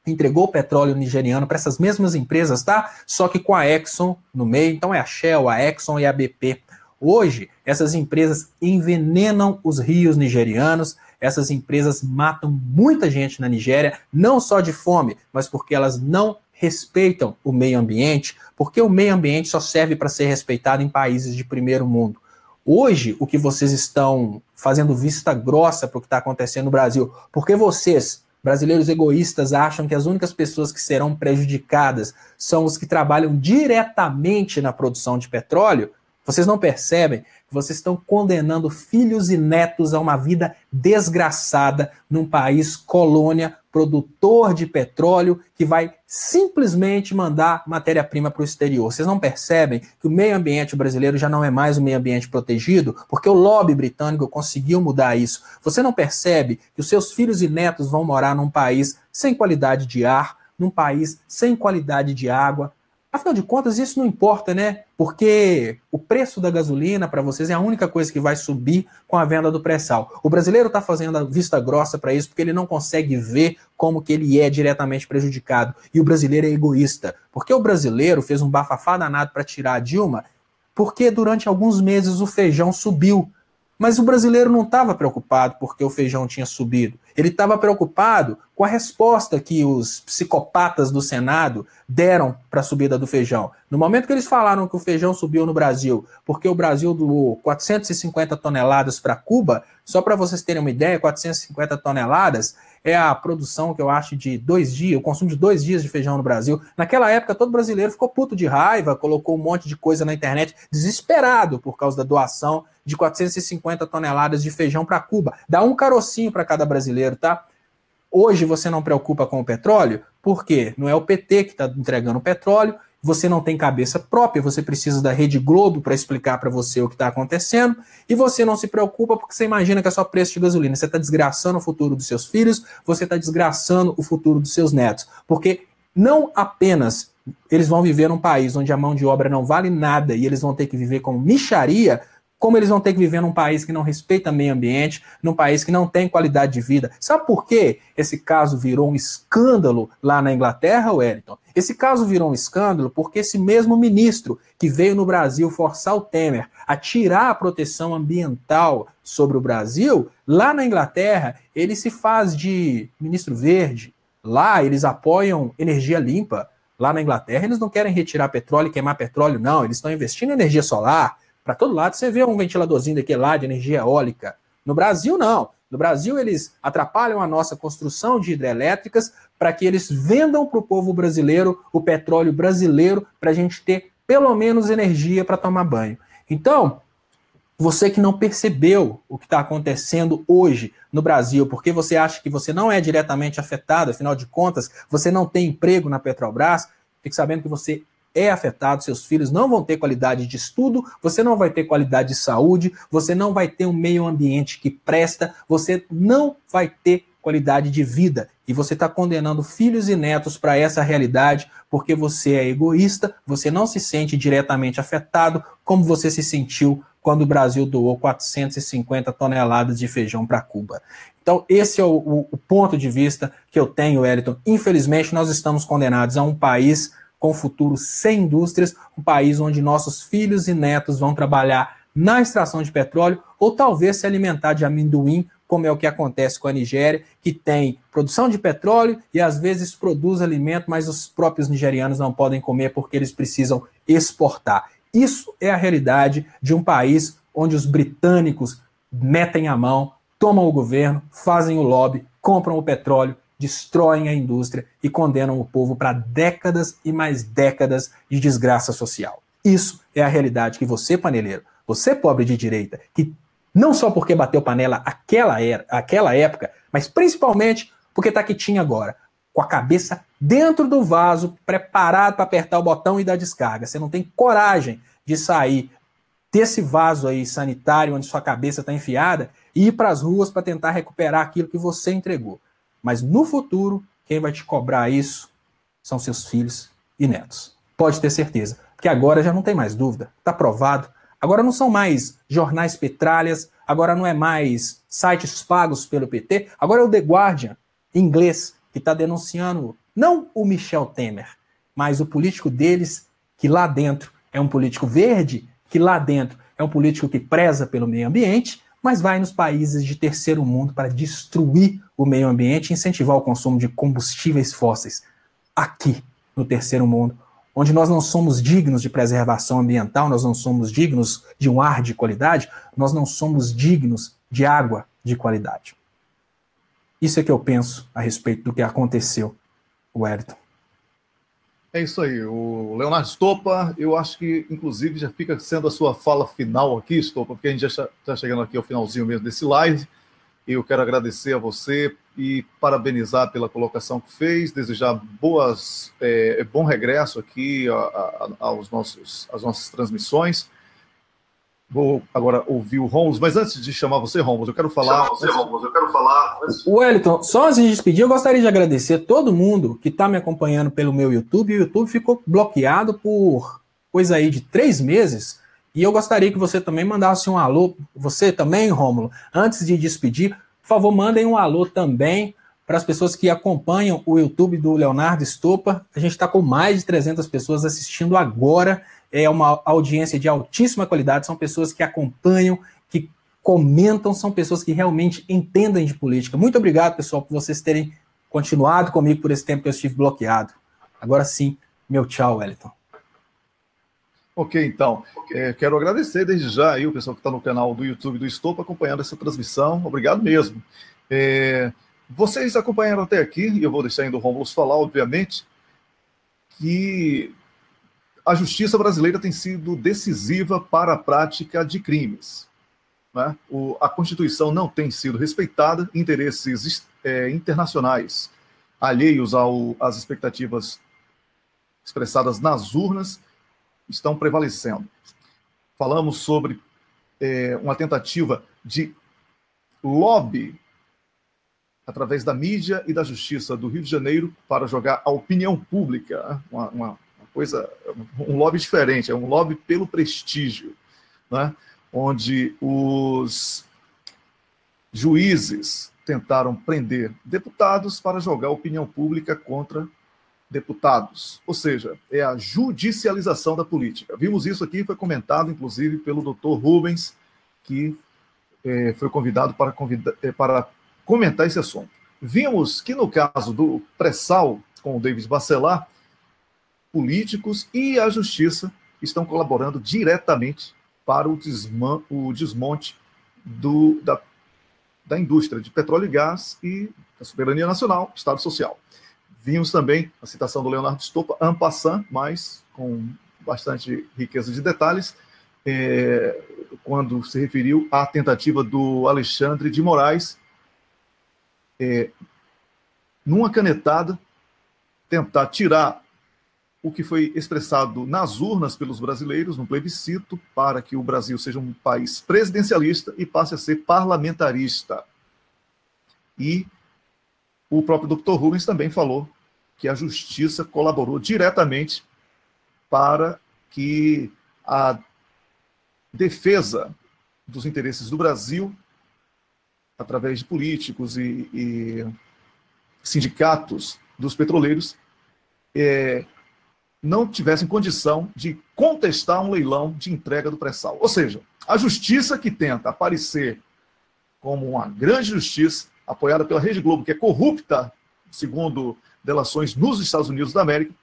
entregou o petróleo nigeriano para essas mesmas empresas, tá? Só que com a Exxon no meio, então é a Shell, a Exxon e a BP. Hoje, essas empresas envenenam os rios nigerianos, essas empresas matam muita gente na Nigéria, não só de fome, mas porque elas não respeitam o meio ambiente, porque o meio ambiente só serve para ser respeitado em países de primeiro mundo. Hoje, o que vocês estão fazendo vista grossa para o que está acontecendo no Brasil, porque vocês, brasileiros egoístas, acham que as únicas pessoas que serão prejudicadas são os que trabalham diretamente na produção de petróleo, vocês não percebem que vocês estão condenando filhos e netos a uma vida desgraçada num país colônia, produtor de petróleo, que vai simplesmente mandar matéria-prima para o exterior. Vocês não percebem que o meio ambiente brasileiro já não é mais um meio ambiente protegido, porque o lobby britânico conseguiu mudar isso. Você não percebe que os seus filhos e netos vão morar num país sem qualidade de ar, num país sem qualidade de água. Afinal de contas, isso não importa, né? Porque o preço da gasolina para vocês é a única coisa que vai subir com a venda do pré-sal. O brasileiro está fazendo a vista grossa para isso porque ele não consegue ver como que ele é diretamente prejudicado. E o brasileiro é egoísta. Porque o brasileiro fez um bafafá danado para tirar a Dilma porque durante alguns meses o feijão subiu. Mas o brasileiro não estava preocupado porque o feijão tinha subido. Ele estava preocupado com a resposta que os psicopatas do Senado deram para a subida do feijão. No momento que eles falaram que o feijão subiu no Brasil, porque o Brasil doou 450 toneladas para Cuba, só para vocês terem uma ideia, 450 toneladas é a produção que eu acho de 2 dias, o consumo de 2 dias de feijão no Brasil. Naquela época, todo brasileiro ficou puto de raiva, colocou um monte de coisa na internet, desesperado por causa da doação de 450 toneladas de feijão para Cuba. Dá um carocinho para cada brasileiro, tá? Hoje você não preocupa com o petróleo, por quê? Não é o PT que está entregando o petróleo, você não tem cabeça própria, você precisa da Rede Globo para explicar para você o que está acontecendo, e você não se preocupa porque você imagina que é só preço de gasolina. Você está desgraçando o futuro dos seus filhos, você está desgraçando o futuro dos seus netos. Porque não apenas eles vão viver num país onde a mão de obra não vale nada e eles vão ter que viver como mixaria, como eles vão ter que viver num país que não respeita meio ambiente, num país que não tem qualidade de vida. Sabe por que esse caso virou um escândalo lá na Inglaterra, Wellington? Esse caso virou um escândalo porque esse mesmo ministro que veio no Brasil forçar o Temer a tirar a proteção ambiental sobre o Brasil, lá na Inglaterra ele se faz de ministro verde. Lá eles apoiam energia limpa. Lá na Inglaterra eles não querem retirar petróleo e queimar petróleo, não. Eles estão investindo em energia solar. Para todo lado você vê um ventiladorzinho daquele lá de energia eólica. No Brasil, não. No Brasil, eles atrapalham a nossa construção de hidrelétricas para que eles vendam para o povo brasileiro o petróleo brasileiro para a gente ter pelo menos energia para tomar banho. Então, você que não percebeu o que está acontecendo hoje no Brasil, porque você acha que você não é diretamente afetado, afinal de contas, você não tem emprego na Petrobras, fique sabendo que você é afetado, seus filhos não vão ter qualidade de estudo, você não vai ter qualidade de saúde, você não vai ter um meio ambiente que presta, você não vai ter qualidade de vida. E você está condenando filhos e netos para essa realidade porque você é egoísta, você não se sente diretamente afetado como você se sentiu quando o Brasil doou 450 toneladas de feijão para Cuba. Então, esse é o ponto de vista que eu tenho, Wellington. Infelizmente, nós estamos condenados a um país com futuro sem indústrias, um país onde nossos filhos e netos vão trabalhar na extração de petróleo ou talvez se alimentar de amendoim, como é o que acontece com a Nigéria, que tem produção de petróleo e às vezes produz alimento, mas os próprios nigerianos não podem comer porque eles precisam exportar. Isso é a realidade de um país onde os britânicos metem a mão, tomam o governo, fazem o lobby, compram o petróleo, destroem a indústria e condenam o povo para décadas e mais décadas de desgraça social. Isso é a realidade que você, paneleiro, você pobre de direita, que não só porque bateu panela aquela época, mas principalmente porque está quietinho agora, com a cabeça dentro do vaso, preparado para apertar o botão e dar descarga. Você não tem coragem de sair desse vaso aí sanitário onde sua cabeça está enfiada e ir para as ruas para tentar recuperar aquilo que você entregou. Mas no futuro, quem vai te cobrar isso são seus filhos e netos. Pode ter certeza, porque agora já não tem mais dúvida, está provado. Agora não são mais jornais petralhas, agora não é mais sites pagos pelo PT, agora é o The Guardian, inglês, que está denunciando não o Michel Temer, mas o político deles, que lá dentro é um político verde, que lá dentro é um político que preza pelo meio ambiente, mas vai nos países de terceiro mundo para destruir o meio ambiente e incentivar o consumo de combustíveis fósseis. Aqui, no terceiro mundo, onde nós não somos dignos de preservação ambiental, nós não somos dignos de um ar de qualidade, nós não somos dignos de água de qualidade. Isso é que eu penso a respeito do que aconteceu, Wellington. É isso aí, o Leonardo Stoppa, eu acho que, inclusive, já fica sendo a sua fala final aqui, Stoppa, porque a gente já está chegando aqui ao finalzinho mesmo desse live. Eu quero agradecer a você e parabenizar pela colocação que fez, desejar bom regresso aqui às nossas transmissões. Vou agora ouvir o Rômulo, mas antes de chamar você, Rômulo, eu quero falar... Wellington, só antes de despedir, eu gostaria de agradecer a todo mundo que está me acompanhando pelo meu YouTube. O YouTube ficou bloqueado por coisa aí de 3 meses, e eu gostaria que você também mandasse um alô, você também, Rômulo, antes de despedir, por favor, mandem um alô também para as pessoas que acompanham o YouTube do Leonardo Estopa. A gente está com mais de 300 pessoas assistindo agora. É uma audiência de altíssima qualidade, são pessoas que acompanham, que comentam, são pessoas que realmente entendem de política. Muito obrigado, pessoal, por vocês terem continuado comigo por esse tempo que eu estive bloqueado. Agora sim, meu tchau, Wellington. Ok, então, quero agradecer desde já aí o pessoal que está no canal do YouTube do Estopa acompanhando essa transmissão. Obrigado mesmo. Vocês acompanharam até aqui, e eu vou deixar ainda o Rômulo falar, obviamente, que a justiça brasileira tem sido decisiva para a prática de crimes. Né? A Constituição não tem sido respeitada, interesses internacionais alheios às expectativas expressadas nas urnas estão prevalecendo. Falamos sobre uma tentativa de lobby através da mídia e da justiça do Rio de Janeiro para jogar a opinião pública, uma coisa, um lobby diferente, é um lobby pelo prestígio, né? Onde os juízes tentaram prender deputados para jogar a opinião pública contra deputados, ou seja, é a judicialização da política. Vimos isso aqui, foi comentado inclusive pelo Dr. Rubens, que foi convidado para comentar esse assunto. Vimos que no caso do pré-sal com o David Bacelar, políticos e a justiça estão colaborando diretamente para o desmonte da indústria de petróleo e gás e da soberania nacional, Estado Social. Vimos também a citação do Leonardo Estopa, en passant, mas com bastante riqueza de detalhes, quando se referiu à tentativa do Alexandre de Moraes, numa canetada, tentar tirar o que foi expressado nas urnas pelos brasileiros, no plebiscito, para que o Brasil seja um país presidencialista e passe a ser parlamentarista. E o próprio Dr. Rubens também falou que a justiça colaborou diretamente para que a defesa dos interesses do Brasil, através de políticos e sindicatos dos petroleiros, não tivessem condição de contestar um leilão de entrega do pré-sal. Ou seja, a justiça que tenta aparecer como uma grande justiça, apoiada pela Rede Globo, que é corrupta, segundo delações nos Estados Unidos da América,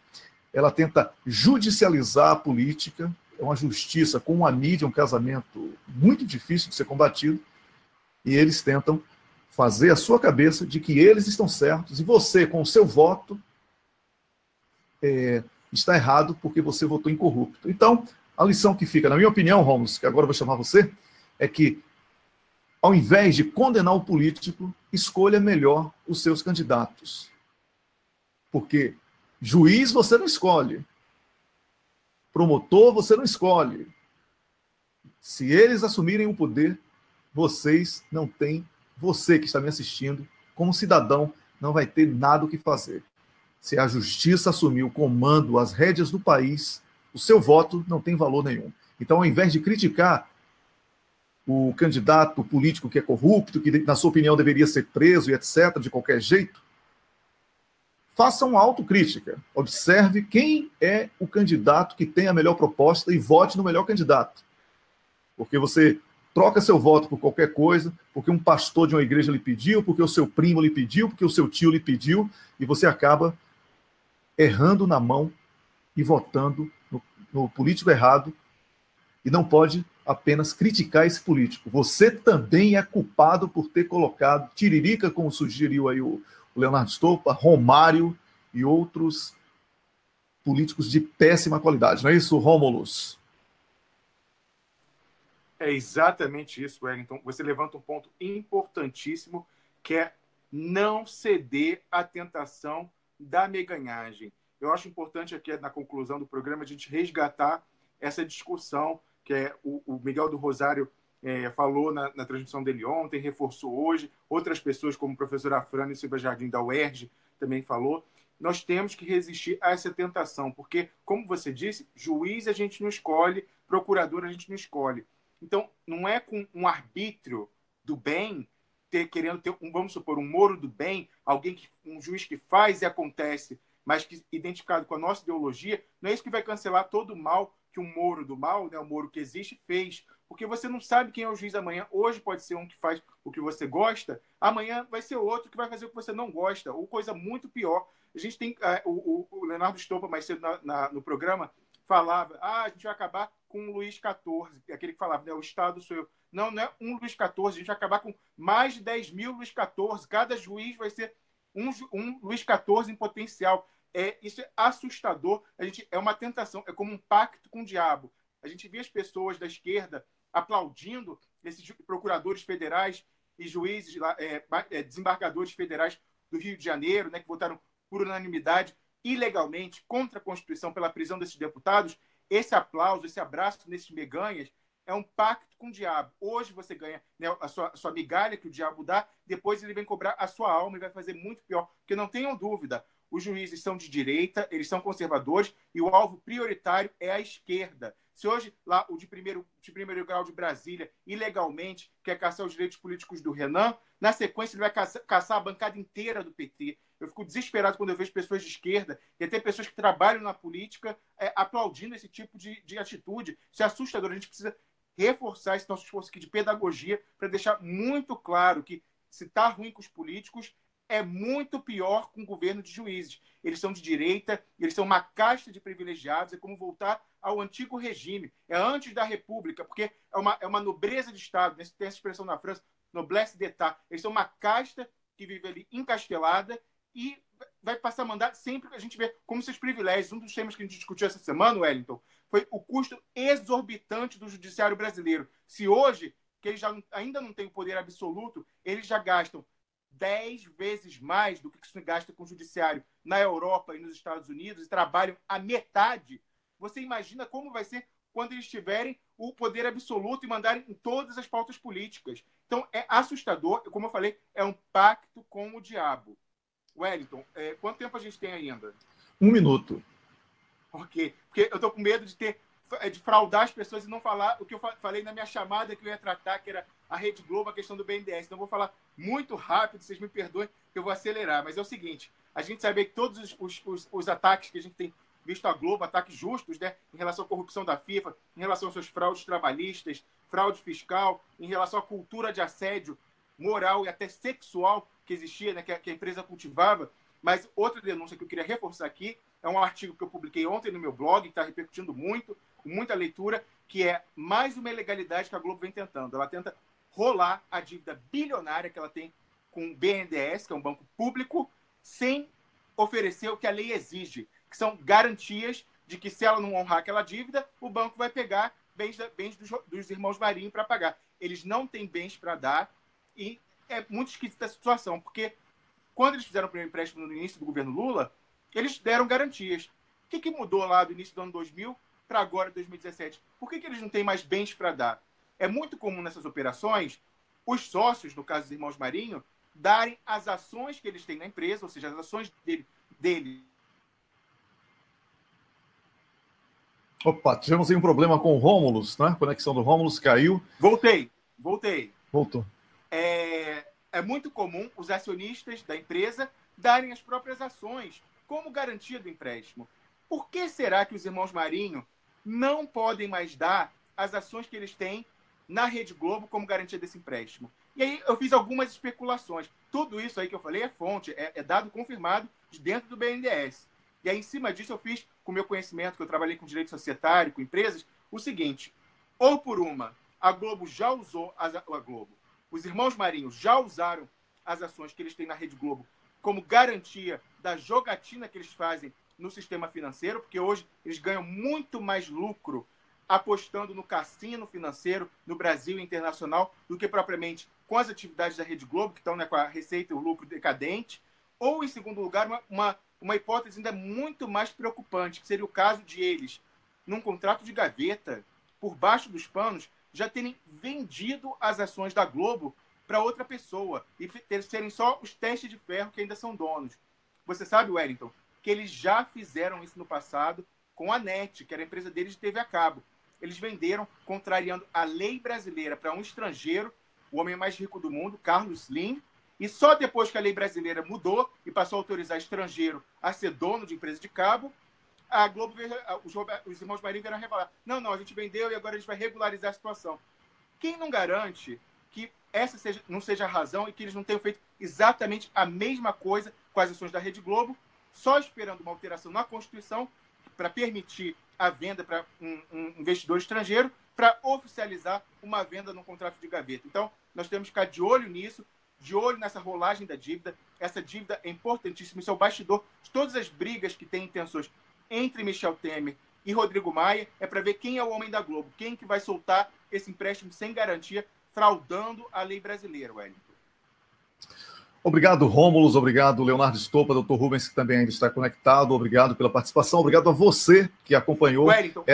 ela tenta judicializar a política, é uma justiça com uma mídia, um casamento muito difícil de ser combatido, e eles tentam fazer a sua cabeça de que eles estão certos, e você, com o seu voto, está errado porque você votou incorrupto. Então, a lição que fica, na minha opinião, Rômulo, que agora eu vou chamar você, é que, ao invés de condenar o político, escolha melhor os seus candidatos. Porque juiz você não escolhe, promotor você não escolhe. Se eles assumirem o poder, vocês não têm, você que está me assistindo, como cidadão, não vai ter nada o que fazer. Se a justiça assumir o comando, as rédeas do país, o seu voto não tem valor nenhum. Então, ao invés de criticar o candidato político que é corrupto, que, na sua opinião, deveria ser preso e etc., de qualquer jeito, faça uma autocrítica. Observe quem é o candidato que tem a melhor proposta e vote no melhor candidato. Porque você troca seu voto por qualquer coisa, porque um pastor de uma igreja lhe pediu, porque o seu primo lhe pediu, porque o seu tio lhe pediu, e você acaba errando na mão e votando no político errado, e não pode apenas criticar esse político. Você também é culpado por ter colocado Tiririca, como sugeriu aí o Leonardo Estopa, Romário e outros políticos de péssima qualidade. Não é isso, Rômulus? É exatamente isso, Wellington. Você levanta um ponto importantíssimo, que é não ceder à tentação da meganhagem. Eu acho importante aqui, na conclusão do programa, a gente resgatar essa discussão que o Miguel do Rosário falou na transmissão dele ontem, reforçou hoje, outras pessoas como o professor Afrânio Silva Jardim da UERJ também falou. Nós temos que resistir a essa tentação, porque, como você disse, juiz a gente não escolhe, procurador a gente não escolhe. Então, não é com um arbítrio do bem, querendo ter, vamos supor, um Moro do bem, um juiz que faz e acontece, mas que, identificado com a nossa ideologia, não é isso que vai cancelar todo o mal que um Moro do mal, né, o Moro que existe, fez. Porque você não sabe quem é o juiz amanhã. Hoje pode ser um que faz o que você gosta, amanhã vai ser outro que vai fazer o que você não gosta, ou coisa muito pior. A gente tem o Leonardo Stoppa, mais cedo no programa, falava, a gente vai acabar com o Luís XIV, aquele que falava, né, o Estado sou eu. Não é um Luís XIV, a gente vai acabar com mais de 10 mil Luís XIV. Cada juiz vai ser um Luís XIV em potencial. Isso é assustador. É uma tentação, é como um pacto com o diabo. A gente vê as pessoas da esquerda aplaudindo esses procuradores federais e juízes, desembargadores federais do Rio de Janeiro, né, que votaram por unanimidade, ilegalmente, contra a Constituição, pela prisão desses deputados. Esse aplauso, esse abraço nesses meganhas é um pacto com o diabo. Hoje você ganha, né, a sua migalha que o diabo dá, depois ele vem cobrar a sua alma e vai fazer muito pior. Porque não tenham dúvida, os juízes são de direita, eles são conservadores e o alvo prioritário é a esquerda. Se hoje lá o de primeiro grau de Brasília, ilegalmente, quer caçar os direitos políticos do Renan, na sequência ele vai caçar a bancada inteira do PT. Eu fico desesperado quando eu vejo pessoas de esquerda e até pessoas que trabalham na política aplaudindo esse tipo de atitude. Isso é assustador. A gente precisa reforçar esse nosso esforço aqui de pedagogia para deixar muito claro que se está ruim com os políticos, é muito pior com o governo de juízes. Eles são de direita, eles são uma casta de privilegiados, é como voltar ao antigo regime, é antes da República, porque é uma nobreza de Estado, né? Tem essa expressão na França, noblesse d'État. Eles são uma casta que vive ali encastelada e vai passar mandato sempre que a gente vê como seus privilégios. Um dos temas que a gente discutiu essa semana, Wellington, foi o custo exorbitante do judiciário brasileiro. Se hoje, que eles ainda não têm o poder absoluto, eles já gastam 10 vezes mais do que se gasta com o judiciário na Europa e nos Estados Unidos e trabalham a metade, você imagina como vai ser quando eles tiverem o poder absoluto e mandarem em todas as pautas políticas. Então, é assustador. Como eu falei, é um pacto com o diabo. Wellington, quanto tempo a gente tem ainda? 1 minuto. Ok. Porque eu estou com medo de fraudar as pessoas e não falar o que eu falei na minha chamada que eu ia tratar, que era a Rede Globo, a questão do BNDES. Então, eu vou falar muito rápido, vocês me perdoem, que eu vou acelerar. Mas é o seguinte, a gente sabe que todos os ataques que a gente tem visto à Globo, ataques justos, né, em relação à corrupção da FIFA, em relação às suas fraudes trabalhistas, fraude fiscal, em relação à cultura de assédio moral e até sexual que existia, né, que a empresa cultivava. Mas outra denúncia que eu queria reforçar aqui é um artigo que eu publiquei ontem no meu blog, que está repercutindo muito, com muita leitura, que é mais uma ilegalidade que a Globo vem tentando. Ela tenta rolar a dívida bilionária que ela tem com o BNDES, que é um banco público, sem oferecer o que a lei exige, que são garantias de que, se ela não honrar aquela dívida, o banco vai pegar bens dos irmãos Marinho para pagar. Eles não têm bens para dar e é muito esquisita a situação, porque quando eles fizeram o primeiro empréstimo no início do governo Lula, eles deram garantias. O que mudou lá do início do ano 2000 para agora, 2017? Por que eles não têm mais bens para dar? É muito comum nessas operações os sócios, no caso dos irmãos Marinho, darem as ações que eles têm na empresa, ou seja, as ações dele. Opa, tivemos aí um problema com o Rômulus, né? A conexão do Rômulus caiu. Voltei. Voltou. É muito comum os acionistas da empresa darem as próprias ações como garantia do empréstimo. Por que será que os irmãos Marinho não podem mais dar as ações que eles têm na Rede Globo como garantia desse empréstimo? E aí eu fiz algumas especulações. Tudo isso aí que eu falei é fonte, é dado confirmado de dentro do BNDES. E aí, em cima disso, eu fiz, com o meu conhecimento, que eu trabalhei com direito societário, com empresas, o seguinte: ou por uma, a Globo já usou os irmãos Marinho já usaram as ações que eles têm na Rede Globo como garantia da jogatina que eles fazem no sistema financeiro, porque hoje eles ganham muito mais lucro apostando no cassino financeiro no Brasil e internacional do que propriamente com as atividades da Rede Globo, que estão, né, com a receita e o lucro decadente. Ou, em segundo lugar, uma hipótese ainda muito mais preocupante, que seria o caso de eles, num contrato de gaveta, por baixo dos panos, já terem vendido as ações da Globo para outra pessoa e serem só os testes de ferro que ainda são donos. Você sabe, Wellington, que eles já fizeram isso no passado com a NET, que era a empresa deles de TV a cabo. Eles venderam, contrariando a lei brasileira, para um estrangeiro, o homem mais rico do mundo, Carlos Slim, e só depois que a lei brasileira mudou e passou a autorizar estrangeiro a ser dono de empresa de cabo, a Globo, os irmãos Marinho vieram revelar. Não, a gente vendeu e agora a gente vai regularizar a situação. Quem não garante que essa não seja a razão e que eles não tenham feito exatamente a mesma coisa com as ações da Rede Globo, só esperando uma alteração na Constituição para permitir a venda para um investidor estrangeiro, para oficializar uma venda no contrato de gaveta. Então, nós temos que ficar de olho nisso, de olho nessa rolagem da dívida. Essa dívida é importantíssima, isso é o bastidor de todas as brigas que têm intenções entre Michel Temer e Rodrigo Maia, é para ver quem é o homem da Globo, quem que vai soltar esse empréstimo sem garantia, fraudando a lei brasileira, Wellington. Obrigado, Rômulo, obrigado, Leonardo Stoppa, Dr. Rubens, que também ainda está conectado, obrigado pela participação, obrigado a você que acompanhou. Wellington,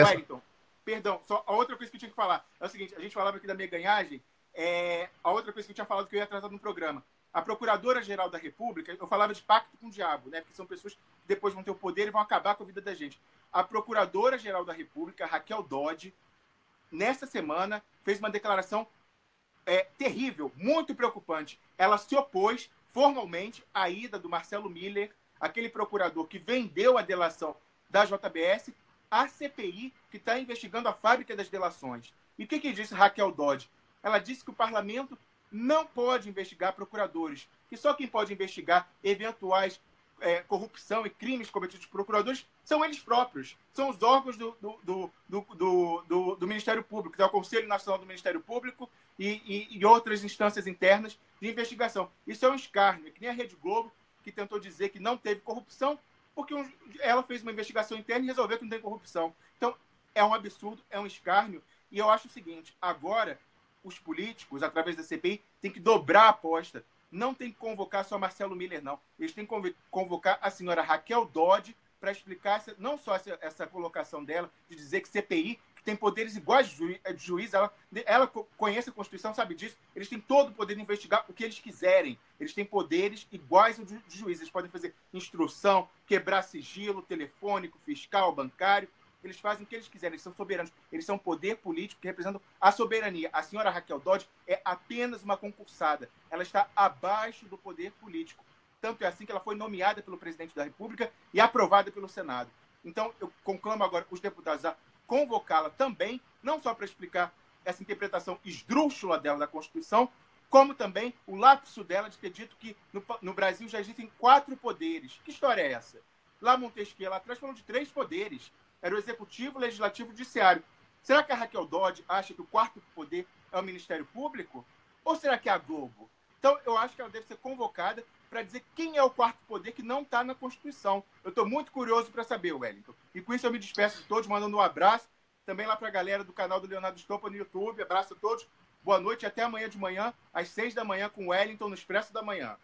perdão, só a outra coisa que eu tinha que falar é o seguinte, a gente falava aqui da meganhagem, a outra coisa que eu tinha falado que eu ia atrasar no programa, a Procuradora-Geral da República, eu falava de pacto com o diabo, né, porque são pessoas que depois vão ter o poder e vão acabar com a vida da gente. A Procuradora-Geral da República, Raquel Dodge, nesta semana, fez uma declaração terrível, muito preocupante. Ela se opôs formalmente à ida do Marcelo Miller, aquele procurador que vendeu a delação da JBS, à CPI, que está investigando a fábrica das delações. E o que disse Raquel Dodge? Ela disse que o parlamento não pode investigar procuradores, que só quem pode investigar eventuais corrupção e crimes cometidos por procuradores são eles próprios, são os órgãos do Ministério Público, que é o Conselho Nacional do Ministério Público e outras instâncias internas de investigação. Isso é um escárnio, que nem a Rede Globo, que tentou dizer que não teve corrupção, porque ela fez uma investigação interna e resolveu que não tem corrupção. Então, é um absurdo, é um escárnio, e eu acho o seguinte, agora os políticos, através da CPI, têm que dobrar a aposta. Não tem que convocar só Marcelo Miller, não. Eles têm que convocar a senhora Raquel Dodge para explicar não só essa colocação dela, de dizer que CPI, que tem poderes iguais de juiz, ela conhece a Constituição, sabe disso, eles têm todo o poder de investigar o que eles quiserem. Eles têm poderes iguais ao de juiz. Eles podem fazer instrução, quebrar sigilo telefônico, fiscal, bancário. Eles fazem o que eles quiserem, eles são soberanos. Eles são poder político que representam a soberania. A senhora Raquel Dodge é apenas uma concursada. Ela está abaixo do poder político. Tanto é assim que ela foi nomeada pelo presidente da República e aprovada pelo Senado. Então, eu conclamo agora os deputados a convocá-la também, não só para explicar essa interpretação esdrúxula dela da Constituição, como também o lapso dela de ter dito que no Brasil já existem 4 poderes. Que história é essa? Lá Montesquieu, lá atrás, falou de 3 poderes. Era o Executivo, o Legislativo e o Judiciário. Será que a Raquel Dodge acha que o 4º poder é o Ministério Público? Ou será que é a Globo? Então, eu acho que ela deve ser convocada para dizer quem é o 4º poder que não está na Constituição. Eu estou muito curioso para saber, Wellington. E com isso eu me despeço de todos, mandando um abraço também lá para a galera do canal do Leonardo Stoppa no YouTube. Abraço a todos. Boa noite e até amanhã de manhã, às 6 da manhã, com o Wellington no Expresso da Manhã.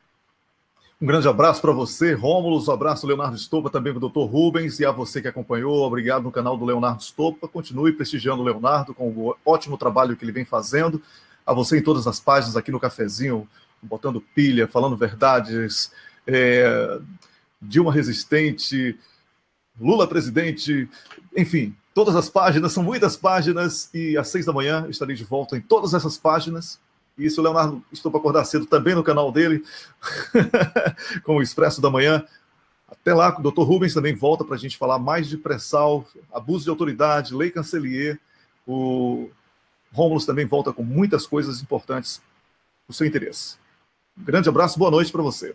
Um grande abraço para você, Rômulo, um abraço Leonardo Stoppa, também para o Dr. Rubens, e a você que acompanhou, obrigado no canal do Leonardo Stoppa, continue prestigiando o Leonardo com o ótimo trabalho que ele vem fazendo, a você em todas as páginas aqui no Cafezinho, botando pilha, falando verdades, Dilma resistente, Lula presidente, enfim, todas as páginas, são muitas páginas, e às 6 da manhã eu estarei de volta em todas essas páginas. E se o Leonardo estou para acordar cedo também no canal dele, com o Expresso da Manhã. Até lá, o Dr. Rubens também volta para a gente falar mais de pré-sal, abuso de autoridade, lei Cancelier. O Rômulo também volta com muitas coisas importantes do seu interesse. Um grande abraço, boa noite para você.